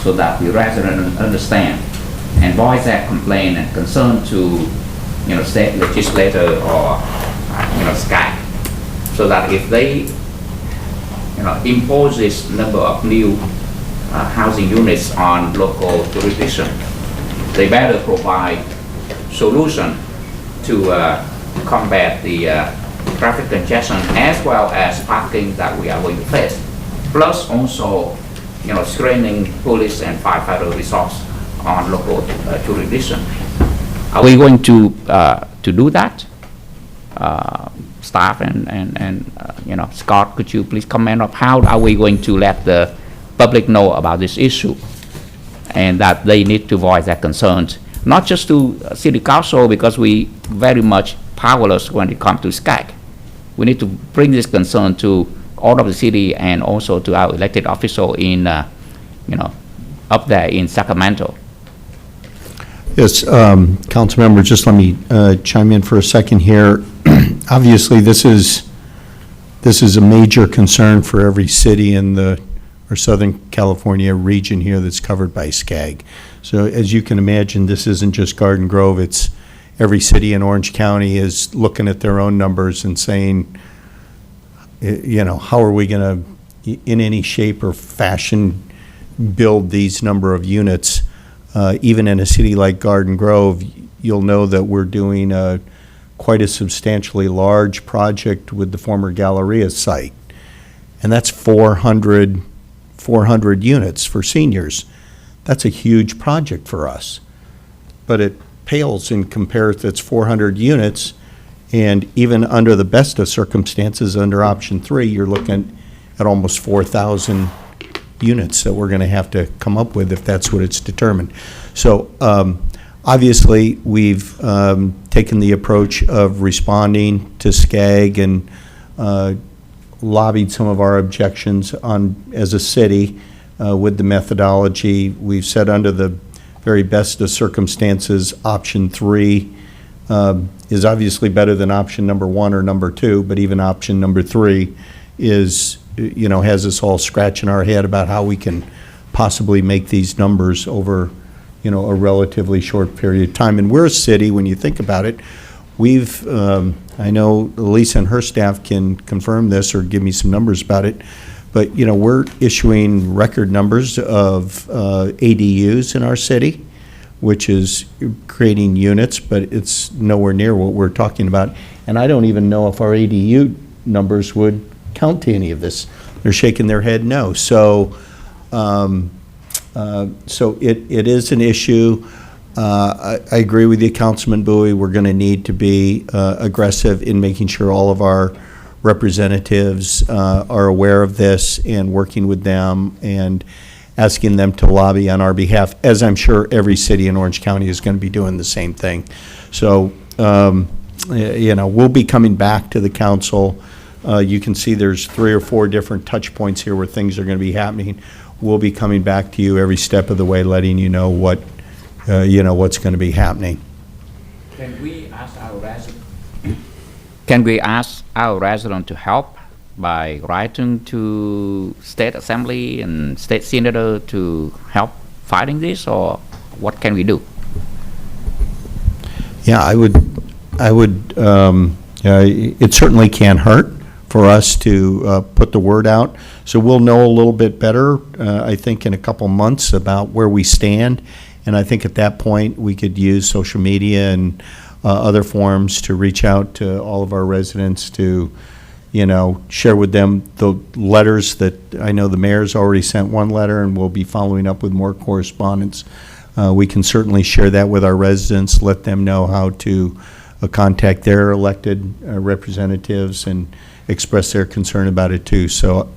so that the residents understand and voice their complaint and concern to state legislator or SCAG, so that if they impose this number of new housing units on local jurisdiction, they better provide solution to combat the traffic congestion as well as parking that we are going to face. Plus also, strengthening police and firefighter resource on local jurisdiction. Are we going to do that? staff and Scott, could you please comment on how are we going to let the public know about this issue and that they need to voice their concerns, not just to city council because we very much powerless when it comes to SCAG. We need to bring this concern to all of the city and also to our elected official in, up there in Sacramento. Yes, council member, just let me chime in for a second here. Obviously, this is a major concern for every city in our Southern California region here that's covered by SCAG. So as you can imagine, this isn't just Garden Grove, it's every city in Orange County is looking at their own numbers and saying, how are we going to, in any shape or fashion, build these number of units? Even in a city like Garden Grove, you'll know that we're doing quite a substantially large project with the former Galleria site. And that's 400 units for seniors. That's a huge project for us. But it pales in comparison, it's 400 units, and even under the best of circumstances, under option 3, you're looking at almost 4,000 units that we're going to have to come up with if that's what it's determined. So obviously, we've taken the approach of responding to SCAG and lobbied some of our objections as a city with the methodology. We've said under the very best of circumstances, option 3 is obviously better than option number 1 or number 2, but even option number 3 is, has us all scratching our head about how we can possibly make these numbers over, a relatively short period of time. And we're a city, when you think about it, we've, I know Lisa and her staff can confirm this or give me some numbers about it, but, we're issuing record numbers of ADUs in our city, which is creating units, but it's nowhere near what we're talking about. And I don't even know if our ADU numbers would count to any of this. They're shaking their head no. So, it is an issue. I agree with you, Councilman Bowie. We're going to need to be aggressive in making sure all of our representatives are aware of this and working with them and asking them to lobby on our behalf, as I'm sure every city in Orange County is going to be doing the same thing. So, we'll be coming back to the council. You can see there's 3 or 4 different touch points here where things are going to be happening. We'll be coming back to you every step of the way, letting you know what, what's going to be happening. Can we ask our resident? Can we ask our resident to help by writing to state assembly and state senator to help fighting this, or what can we do? Yeah, I would. It certainly can't hurt for us to put the word out. So we'll know a little bit better, I think, in a couple months about where we stand. And I think at that point, we could use social media and other forums to reach out to all of our residents to, share with them the letters that I know the mayor's already sent one letter, and we'll be following up with more correspondence. We can certainly share that with our residents, let them know how to contact their elected representatives and express their concern about it too. So,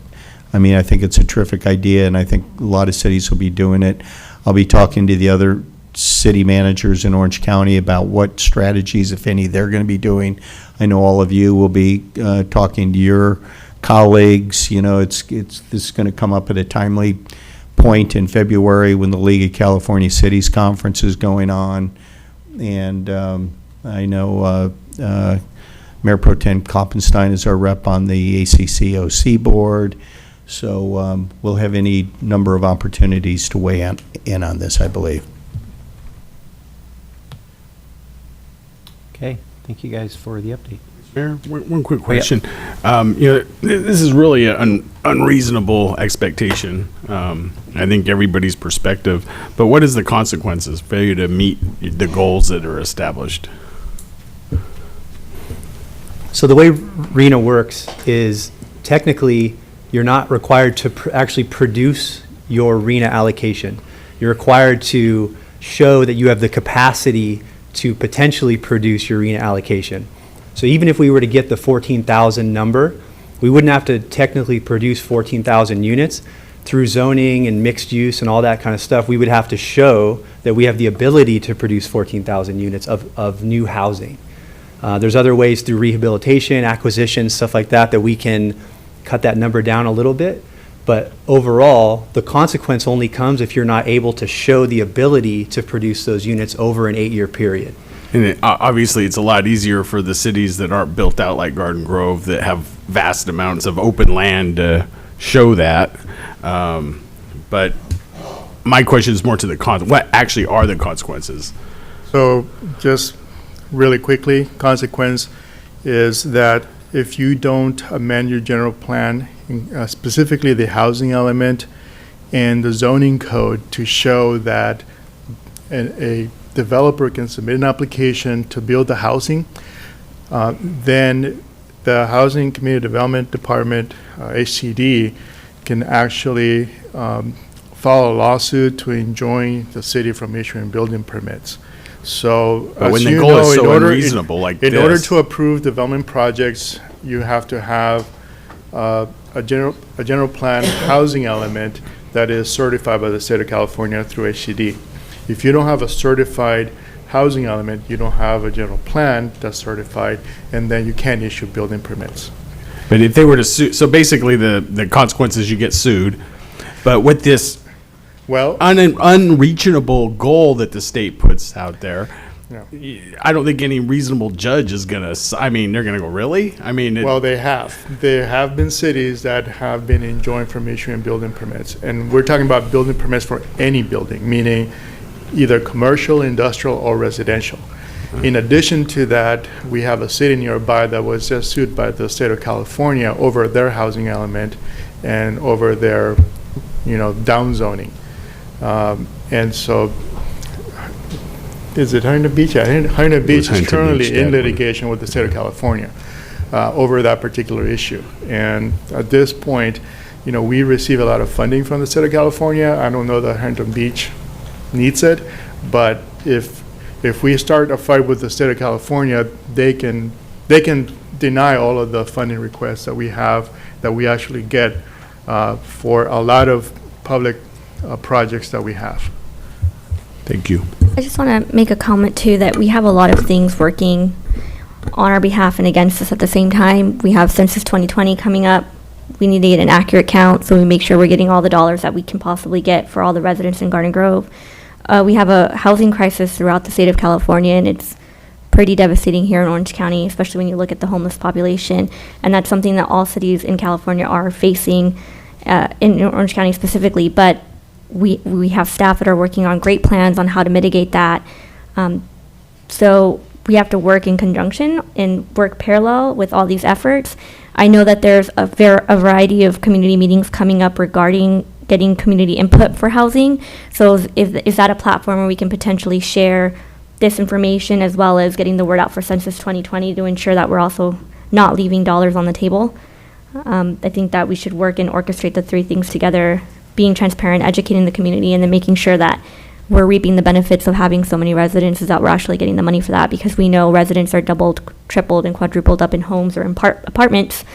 I think it's a terrific idea, and I think a lot of cities will be doing it. I'll be talking to the other city managers in Orange County about what strategies, if any, they're going to be doing. I know all of you will be talking to your colleagues. This is going to come up at a timely point in February when the League of California Cities Conference is going on. And I know Mayor Pro Tem Kloppenstein is our rep on the ACCOC board. So we'll have any number of opportunities to weigh in on this, I believe. Okay, thank you guys for the update. Mayor, one quick question. This is really an unreasonable expectation. I think everybody's perspective, but what is the consequences? Failure to meet the goals that are established? So the way RENA works is technically you're not required to actually produce your RENA allocation. You're required to show that you have the capacity to potentially produce your RENA allocation. So even if we were to get the 14,000 number, we wouldn't have to technically produce 14,000 units. Through zoning and mixed use and all that kind of stuff, we would have to show that we have the ability to produce 14,000 units of new housing. There's other ways through rehabilitation, acquisition, stuff like that, that we can cut that number down a little bit. But overall, the consequence only comes if you're not able to show the ability to produce those units over an 8-year period. And obviously, it's a lot easier for the cities that aren't built out like Garden Grove, that have vast amounts of open land to show that. But my question is more to the what actually are the consequences? So just really quickly, consequence is that if you don't amend your general plan, specifically the housing element and the zoning code, to show that a developer can submit an application to build the housing, then the Housing Community Development Department, HCD, can actually file a lawsuit to enjoin the city from issuing building permits. So, But when as the you goal know, is in so order- unreasonable like in order this. to approve development projects, you have to have a general plan housing element that is certified by the state of California through HCD. If you don't have a certified housing element, you don't have a general plan that's certified, and then you can't issue building permits. But if they were to sue, so basically the consequences, you get sued. But with this unreachable goal that the state puts out there, I don't think any reasonable judge is going to, I mean, they're going to go, really? I mean, Well, they have. There have been cities that have been enjoined from issuing building permits. And we're talking about building permits for any building, meaning either commercial, industrial, or residential. In addition to that, we have a city nearby that was just sued by the state of California over their housing element and over their, down zoning. And so, is it Huntington Beach? Yeah, Huntington Beach is Huntington currently Beach, in that litigation with the state of California over that particular issue. And at this point, we receive a lot of funding from the state of California. I don't know that Huntington Beach needs it, but if we start a fight with the state of California, they can deny all of the funding requests that we have, that we actually get for a lot of public projects that we have. Thank you. I just want to make a comment too, that we have a lot of things working on our behalf and against us at the same time. We have Census 2020 coming up. We need to get an accurate count, so we make sure we're getting all the dollars that we can possibly get for all the residents in Garden Grove. We have a housing crisis throughout the state of California, and it's pretty devastating here in Orange County, especially when you look at the homeless population. And that's something that all cities in California are facing, in Orange County specifically. But we have staff that are working on great plans on how to mitigate that. So we have to work in conjunction and work parallel with all these efforts. I know that there's a variety of community meetings coming up regarding getting community input for housing. So is that a platform where we can potentially share this information, as well as getting the word out for Census 2020 to ensure that we're also not leaving dollars on the table? I think that we should work and orchestrate the three things together: being transparent, educating the community, and then making sure that we're reaping the benefits of having so many residents, is that we're actually getting the money for that, because we know residents are doubled, tripled, and quadrupled up in homes or in apartments.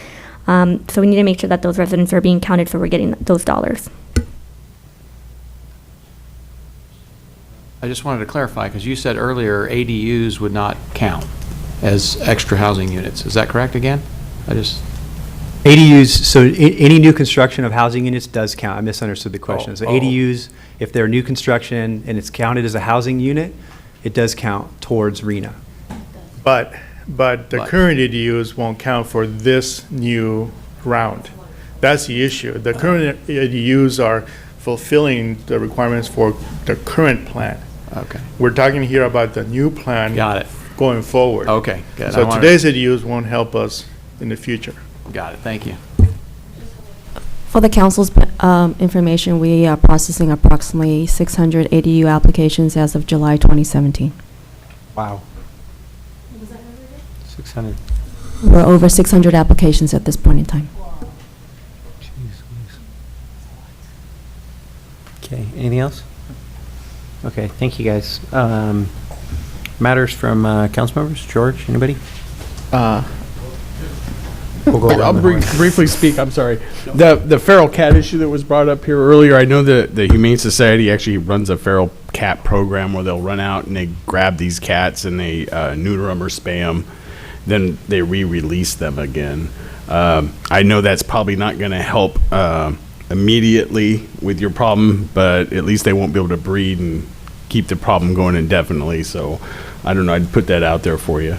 So we need to make sure that those residents are being counted, so we're getting those dollars. I just wanted to clarify, because you said earlier ADUs would not count as extra housing units. Is that correct again? ADUs, so any new construction of housing units does count. I misunderstood the question. So ADUs, if they're new construction and it's counted as a housing unit, it does count towards RENA. But the current ADUs won't count for this new round. That's the issue. The current ADUs are fulfilling the requirements for the current plan. Okay. We're talking here about the new plan. Got it. Going forward. Okay, good. So today's ADUs won't help us in the future. Got it. Thank you. For the council's information, we are processing approximately 600 ADU applications as of July 2017. Wow. 600. We're over 600 applications at this point in time. Okay, anything else? Okay, thank you, guys. Matters from council members? George, anybody? We'll go I'll around the horn. briefly speak, I'm sorry. The feral cat issue that was brought up here earlier, I know that the Humane Society actually runs a feral cat program where they'll run out and they grab these cats and they neuter them or spay them, then they re-release them again. I know that's probably not going to help immediately with your problem, but at least they won't be able to breed and keep the problem going indefinitely. So I don't know, I'd put that out there for you.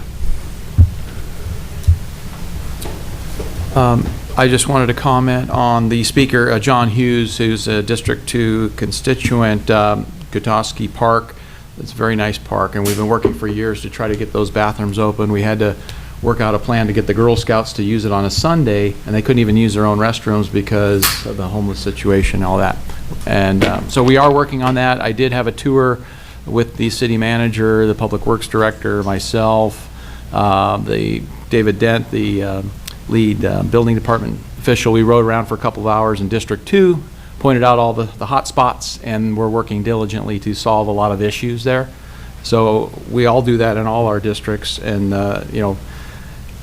I just wanted to comment on the speaker, John Hughes, who's a District 2 constituent, Gutowski Park. It's a very nice park, and we've been working for years to try to get those bathrooms open. We had to work out a plan to get the Girl Scouts to use it on a Sunday, and they couldn't even use their own restrooms because of the homeless situation and all that. And so we are working on that. I did have a tour with the city manager, the public works director, myself, the David Dent, the lead building department official. We rode around for a couple of hours in District 2, pointed out all the hot spots, and we're working diligently to solve a lot of issues there. So we all do that in all our districts, and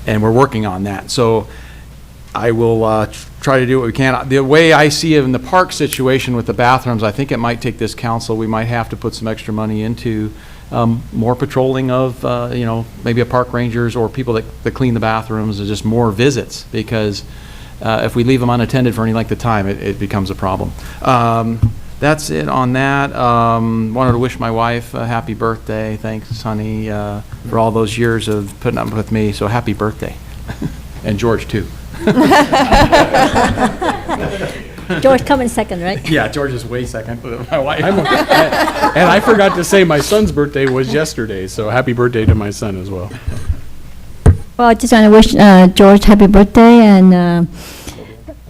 and we're working on that. So I will try to do what we can. The way I see it in the park situation with the bathrooms, I think it might take this council, we might have to put some extra money into more patrolling of, maybe a park rangers or people that clean the bathrooms, and just more visits, because if we leave them unattended for any length of time, it becomes a problem. That's it on that. Wanted to wish my wife a happy birthday. Thanks, honey, for all those years of putting up with me. So happy birthday. And George, too. George coming second, right? Yeah, George is way second, but my wife. And I forgot to say my son's birthday was yesterday, so happy birthday to my son as well. Well, I just want to wish George happy birthday, and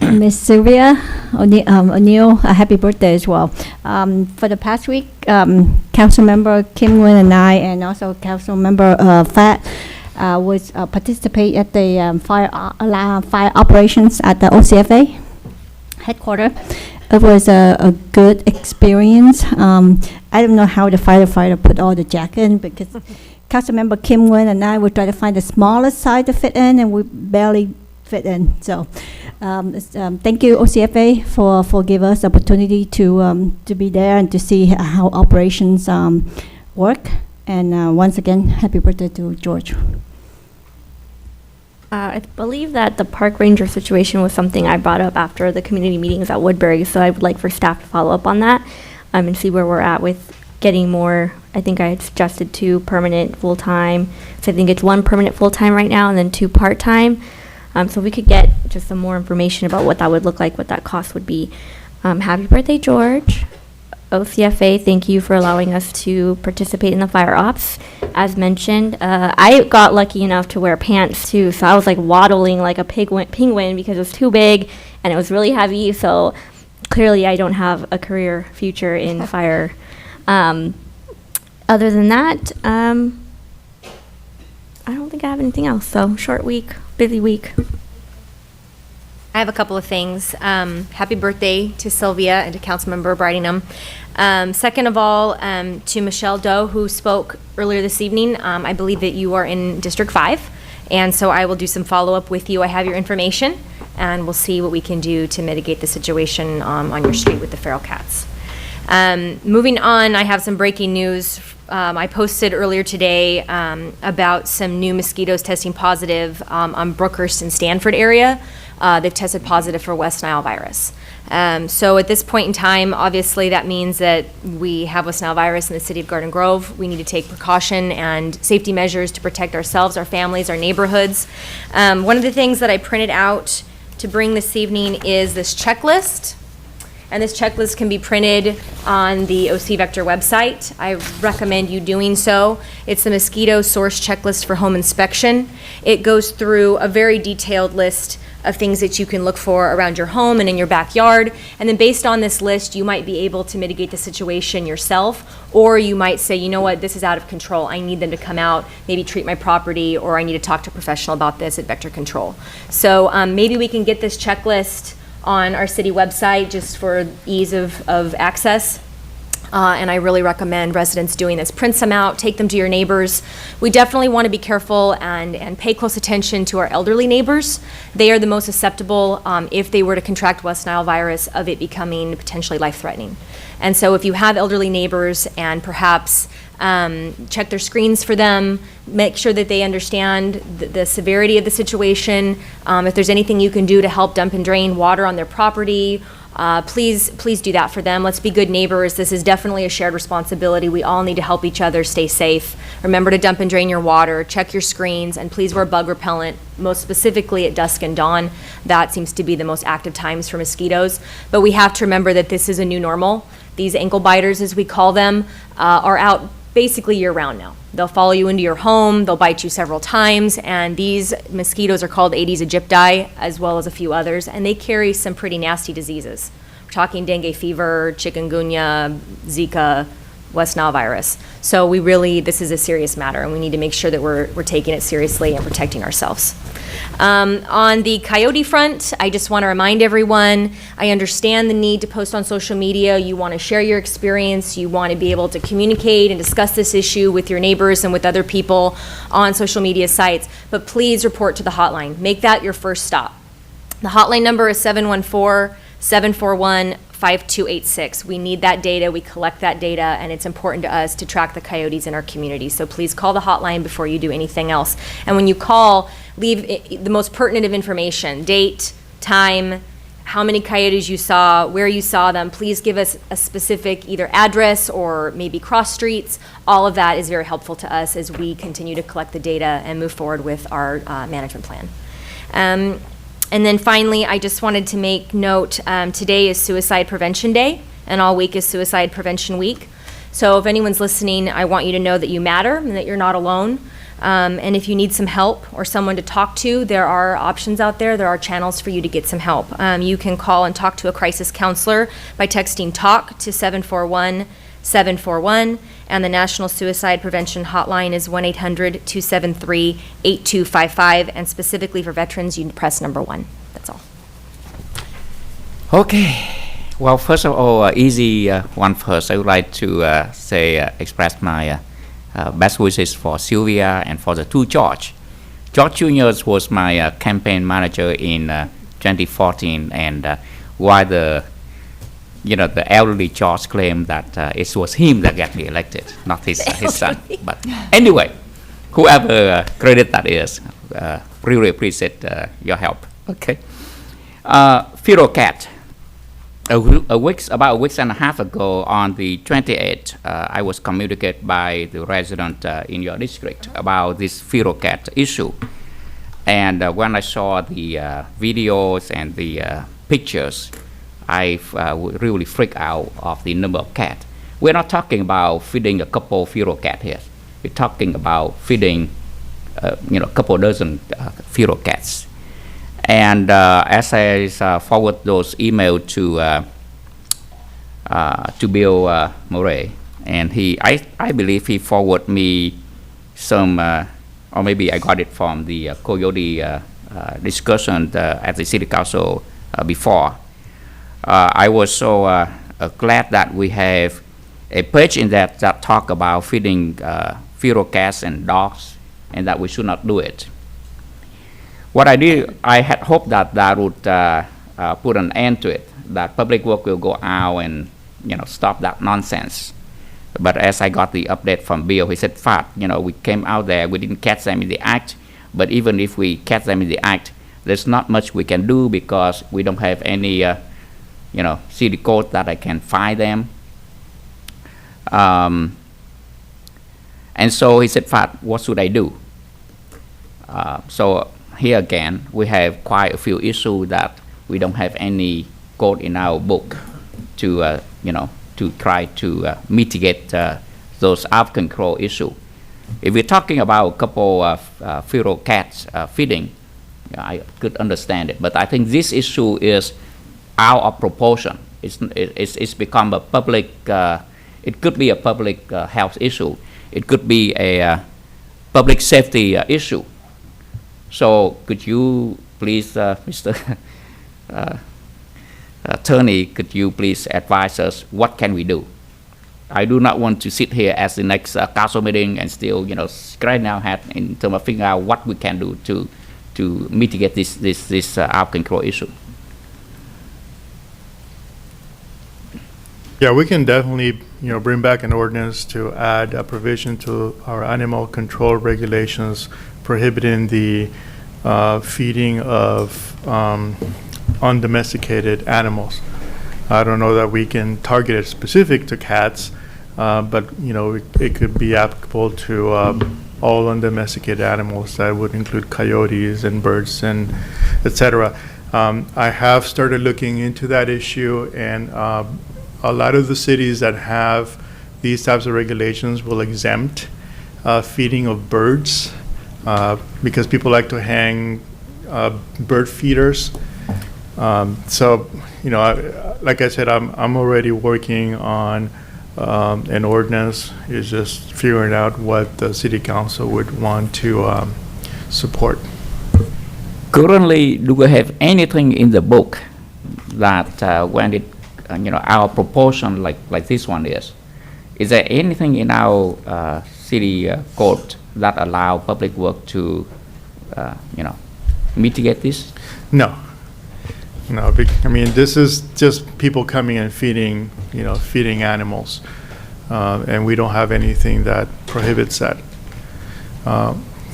Miss Sylvia O'Neill a happy birthday as well. For the past week, Councilmember Kim Nguyen and I, and also Councilmember Fat, was participate at the fire operations at the OCFA headquarters. It was a good experience. I don't know how the firefighter put all the jack in, because Councilmember Kim Nguyen and I were trying to find the smallest side to fit in, and we barely fit in. So thank you, OCFA, for giving us the opportunity to be there and to see how operations work. And once again, happy birthday to George. I believe that the park ranger situation was something I brought up after the community meetings at Woodbury, so I would like for staff to follow up on that and see where we're at with getting more. I think I had suggested 2 permanent full-time, so I think it's 1 permanent full-time right now and then 2 part-time. So we could get just some more information about what that would look like, what that cost would be. Happy birthday, George. OCFA, thank you for allowing us to participate in the fire ops. As mentioned, I got lucky enough to wear pants too, so I was like waddling like a penguin because it was too big and it was really heavy, so clearly I don't have a career future in fire. Other than that, I don't think I have anything else, so short week, busy week. I have a couple of things. Happy birthday to Sylvia and to Councilmember Bridingham. Second of all, to Michelle Doe, who spoke earlier this evening. I believe that you are in District 5, and so I will do some follow-up with you. I have your information, and we'll see what we can do to mitigate the situation on your street with the feral cats. Moving on, I have some breaking news. I posted earlier today about some new mosquitoes testing positive on Brookhurst and Stanford area. They've tested positive for West Nile virus. So at this point in time, obviously that means that we have West Nile virus in the city of Garden Grove. We need to take precaution and safety measures to protect ourselves, our families, our neighborhoods. One of the things that I printed out to bring this evening is this checklist. And this checklist can be printed on the OC Vector website. I recommend you doing so. It's the mosquito source checklist for home inspection. It goes through a very detailed list of things that you can look for around your home and in your backyard. And then based on this list, you might be able to mitigate the situation yourself, or you might say, you know what, this is out of control. I need them to come out, maybe treat my property, or I need to talk to a professional about this at Vector Control. So maybe we can get this checklist on our city website just for ease of access. and I really recommend residents doing this. Print some out, take them to your neighbors. We definitely want to be careful and pay close attention to our elderly neighbors. They are the most susceptible if they were to contract West Nile virus of it becoming potentially life-threatening. And so if you have elderly neighbors and perhaps check their screens for them, make sure that they understand the severity of the situation. If there's anything you can do to help dump and drain water on their property, please do that for them. Let's be good neighbors. This is definitely a shared responsibility. We all need to help each other stay safe. Remember to dump and drain your water, check your screens, and please wear bug repellent, most specifically at dusk and dawn. That seems to be the most active times for mosquitoes. But we have to remember that this is a new normal. These ankle biters, as we call them, are out basically year-round now. They'll follow you into your home, they'll bite you several times, and these mosquitoes are called Aedes aegypti, as well as a few others, and they carry some pretty nasty diseases. We're talking dengue fever, chikungunya, Zika, West Nile virus. So this is a serious matter, and we need to make sure that we're taking it seriously and protecting ourselves. On the coyote front, I just want to remind everyone, I understand the need to post on social media. You want to share your experience. You want to be able to communicate and discuss this issue with your neighbors and with other people on social media sites. But please report to the hotline. Make that your first stop. The hotline number is 714-741-5286. We need that data, we collect that data, and it's important to us to track the coyotes in our community. So please call the hotline before you do anything else. And when you call, leave the most pertinent of information, date, time, how many coyotes you saw, where you saw them. Please give us a specific either address or maybe cross streets. All of that is very helpful to us as we continue to collect the data and move forward with our management plan. And then finally, I just wanted to make note, today is Suicide Prevention Day, and all week is Suicide Prevention Week. So if anyone's listening, I want you to know that you matter and that you're not alone. And if you need some help or someone to talk to, there are options out there. There are channels for you to get some help. You can call and talk to a crisis counselor by texting TALK to 741-741, and the National Suicide Prevention Hotline is 1-800-273-8255, and specifically for veterans, you press #1. That's all. Okay. Well, first of all, easy one first. I would like to express my best wishes for Sylvia and for the two George. George Jr. was my campaign manager in 2014, and while the elderly George claimed that it was him that got me elected, not his son. But anyway, whoever credit that is, really appreciate your help. Okay. Feral cat. About a week and a half ago, on the 28th, I was communicated by the resident in your district about this feral cat issue. And when I saw the videos and the pictures, I really freaked out of the number of cats. We're not talking about feeding a couple feral cats here. We're talking about feeding, a couple dozen feral cats. And as I forward those emails to Bill Murray, and I believe he forwarded me some, or maybe I got it from the coyote discussion at the City Council before. I was so glad that we have a page in that talk about feeding feral cats and dogs, and that we should not do it. What I did, I had hoped that would put an end to it, that Public Works will go out and stop that nonsense. But as I got the update from Bill, he said, we came out there, we didn't catch them in the act, but even if we catch them in the act, there's not much we can do because we don't have any city code that I can fine them. And so he said, what should I do? So here again, we have quite a few issues that we don't have any code in our book to try to mitigate those out of control issues. If we're talking about a couple of feral cats feeding, I could understand it, but I think this issue is out of proportion. It's become a public. It could be a public health issue. It could be a public safety issue. So could you please, Mr. Attorney, could you please advise us what can we do? I do not want to sit here as the next council meeting and still, scratching our head in terms of figuring out what we can do to mitigate this out of control issue. Yeah, we can definitely, bring back an ordinance to add a provision to our animal control regulations prohibiting the feeding of undomesticated animals. I don't know that we can target it specific to cats, but, it could be applicable to all undomesticated animals. That would include coyotes and birds and et cetera. I have started looking into that issue, and a lot of the cities that have these types of regulations will exempt feeding of birds because people like to hang bird feeders. So, like I said, I'm already working on an ordinance. It's just figuring out what the city council would want to support. Currently, do we have anything in the book that when it, our proportion like this one is there anything in our city code that allow public work to, mitigate this? No. No, this is just people coming and feeding, feeding animals. And we don't have anything that prohibits that.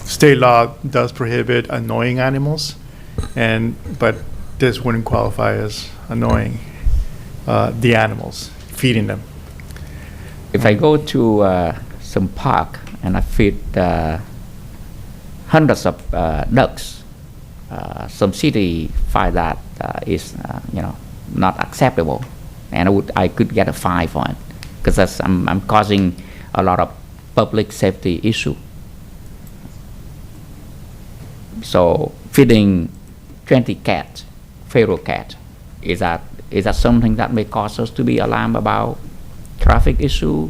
State law does prohibit annoying animals, but this wouldn't qualify as annoying the animals, feeding them. If I go to some park and I feed hundreds of ducks, some city find that is not acceptable, and I could get a fine for it because I'm causing a lot of public safety issue. So feeding 20 cats, feral cat, is that something that may cause us to be alarmed about traffic issue,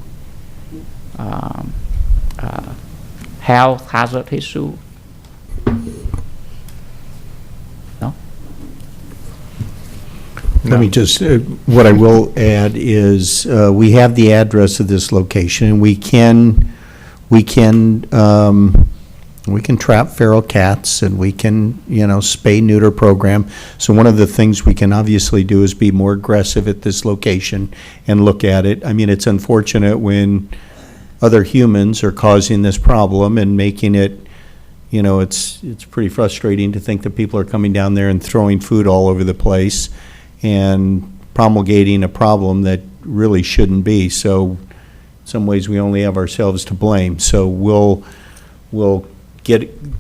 health hazard issue? No? Let me just, what I will add is, we have the address of this location, and we can trap feral cats, and we can, spay neuter program. So one of the things we can obviously do is be more aggressive at this location and look at it. I mean, it's unfortunate when other humans are causing this problem and making it, it's pretty frustrating to think that people are coming down there and throwing food all over the place and promulgating a problem that really shouldn't be. So in some ways, we only have ourselves to blame. So we'll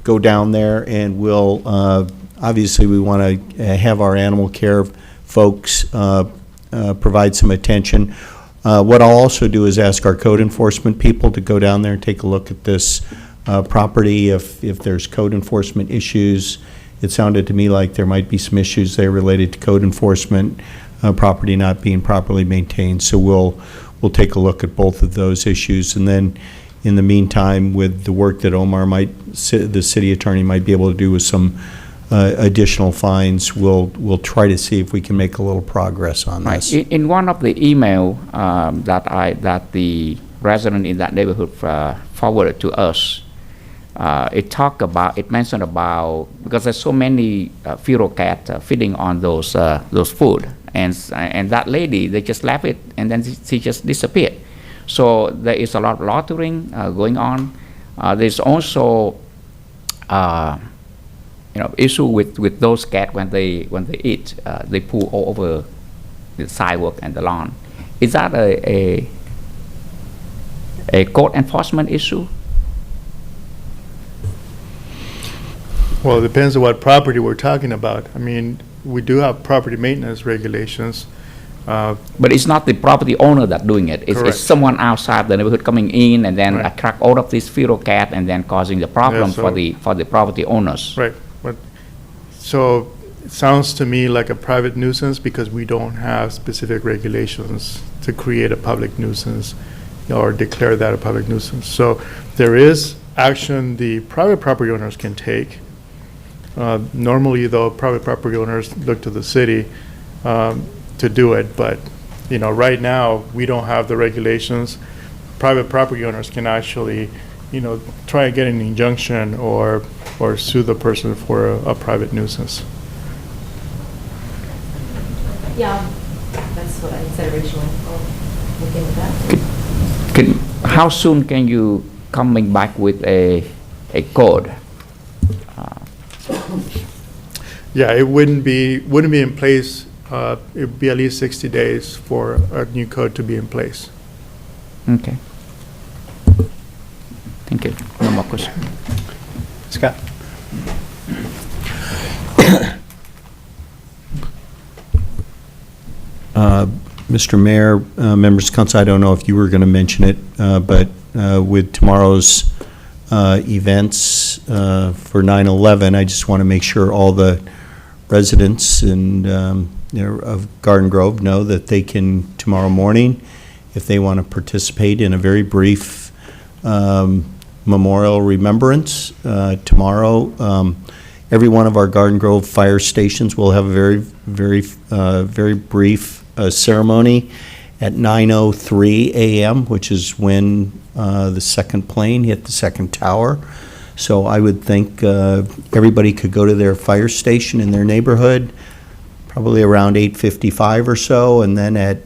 go down there, and we'll, obviously, we want to have our animal care folks provide some attention. What I'll also do is ask our code enforcement people to go down there and take a look at this property. If there's code enforcement issues, it sounded to me like there might be some issues there related to code enforcement, property not being properly maintained. So we'll take a look at both of those issues, and then in the meantime, with the work that Omar the city attorney might be able to do with some additional fines, we'll try to see if we can make a little progress on this. In one of the email that the resident in that neighborhood forwarded to us, it mentioned about, because there's so many feral cats feeding on those food, and that lady, they just left it, and then she just disappeared. So there is a lot of loitering going on. There's also issue with those cats when they eat, they poo all over the sidewalk and the lawn. Is that a code enforcement issue? Well, it depends on what property we're talking about. I mean, we do have property maintenance regulations. But it's not the property owner that's doing it. It's someone outside the neighborhood coming in and then attract all of these feral cat and then causing the problem for the property owners. Right. But so it sounds to me like a private nuisance because we don't have specific regulations to create a public nuisance or declare that a public nuisance. So there is action the private property owners can take. Normally, though, private property owners look to the city to do it, but Right now, we don't have the regulations. Private property owners can actually, try and get an injunction or sue the person for a private nuisance. Yeah, that's what I said originally. I'll look into that. How soon can you coming back with a code? Yeah, it wouldn't be in place. It would be at least 60 days for a new code to be in place. Okay. Thank you. No more questions. Scott? Mr. Mayor, members of council, I don't know if you were going to mention it, but with tomorrow's events for 9/11, I just want to make sure all the residents and of Garden Grove know that they can tomorrow morning, if they want to participate in a very brief memorial remembrance tomorrow. Every one of our Garden Grove fire stations will have a very brief ceremony at 9:03 a.m., which is when the second plane hit the second tower. So I would think everybody could go to their fire station in their neighborhood, probably around 8:55 or so, and then at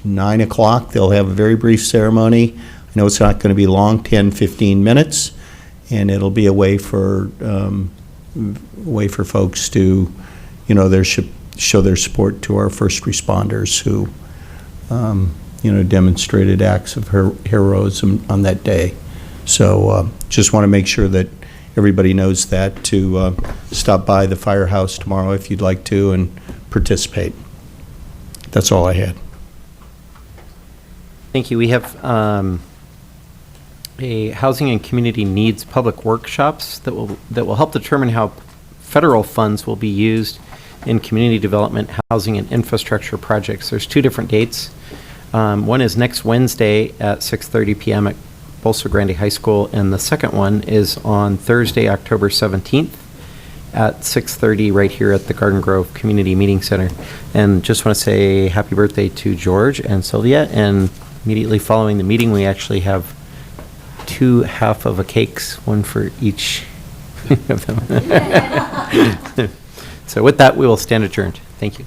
9 o'clock, they'll have a very brief ceremony. I know it's not going to be long, 10, 15 minutes, and it'll be a way for folks to, show their support to our first responders who, demonstrated acts of heroism on that day. So just want to make sure that everybody knows that, to stop by the firehouse tomorrow if you'd like to and participate. That's all I had. Thank you. We have a housing and community needs public workshops that will help determine how federal funds will be used in community development, housing, and infrastructure projects. There's two different dates. One is next Wednesday at 6:30 p.m. at Bolsa Grande High School, and the second one is on Thursday, October 17th at 6:30 right here at the Garden Grove Community Meeting Center. And just want to say happy birthday to George and Sylvia, and immediately following the meeting, we actually have 2 half of a cakes, one for each of them. So with that, we will stand adjourned. Thank you.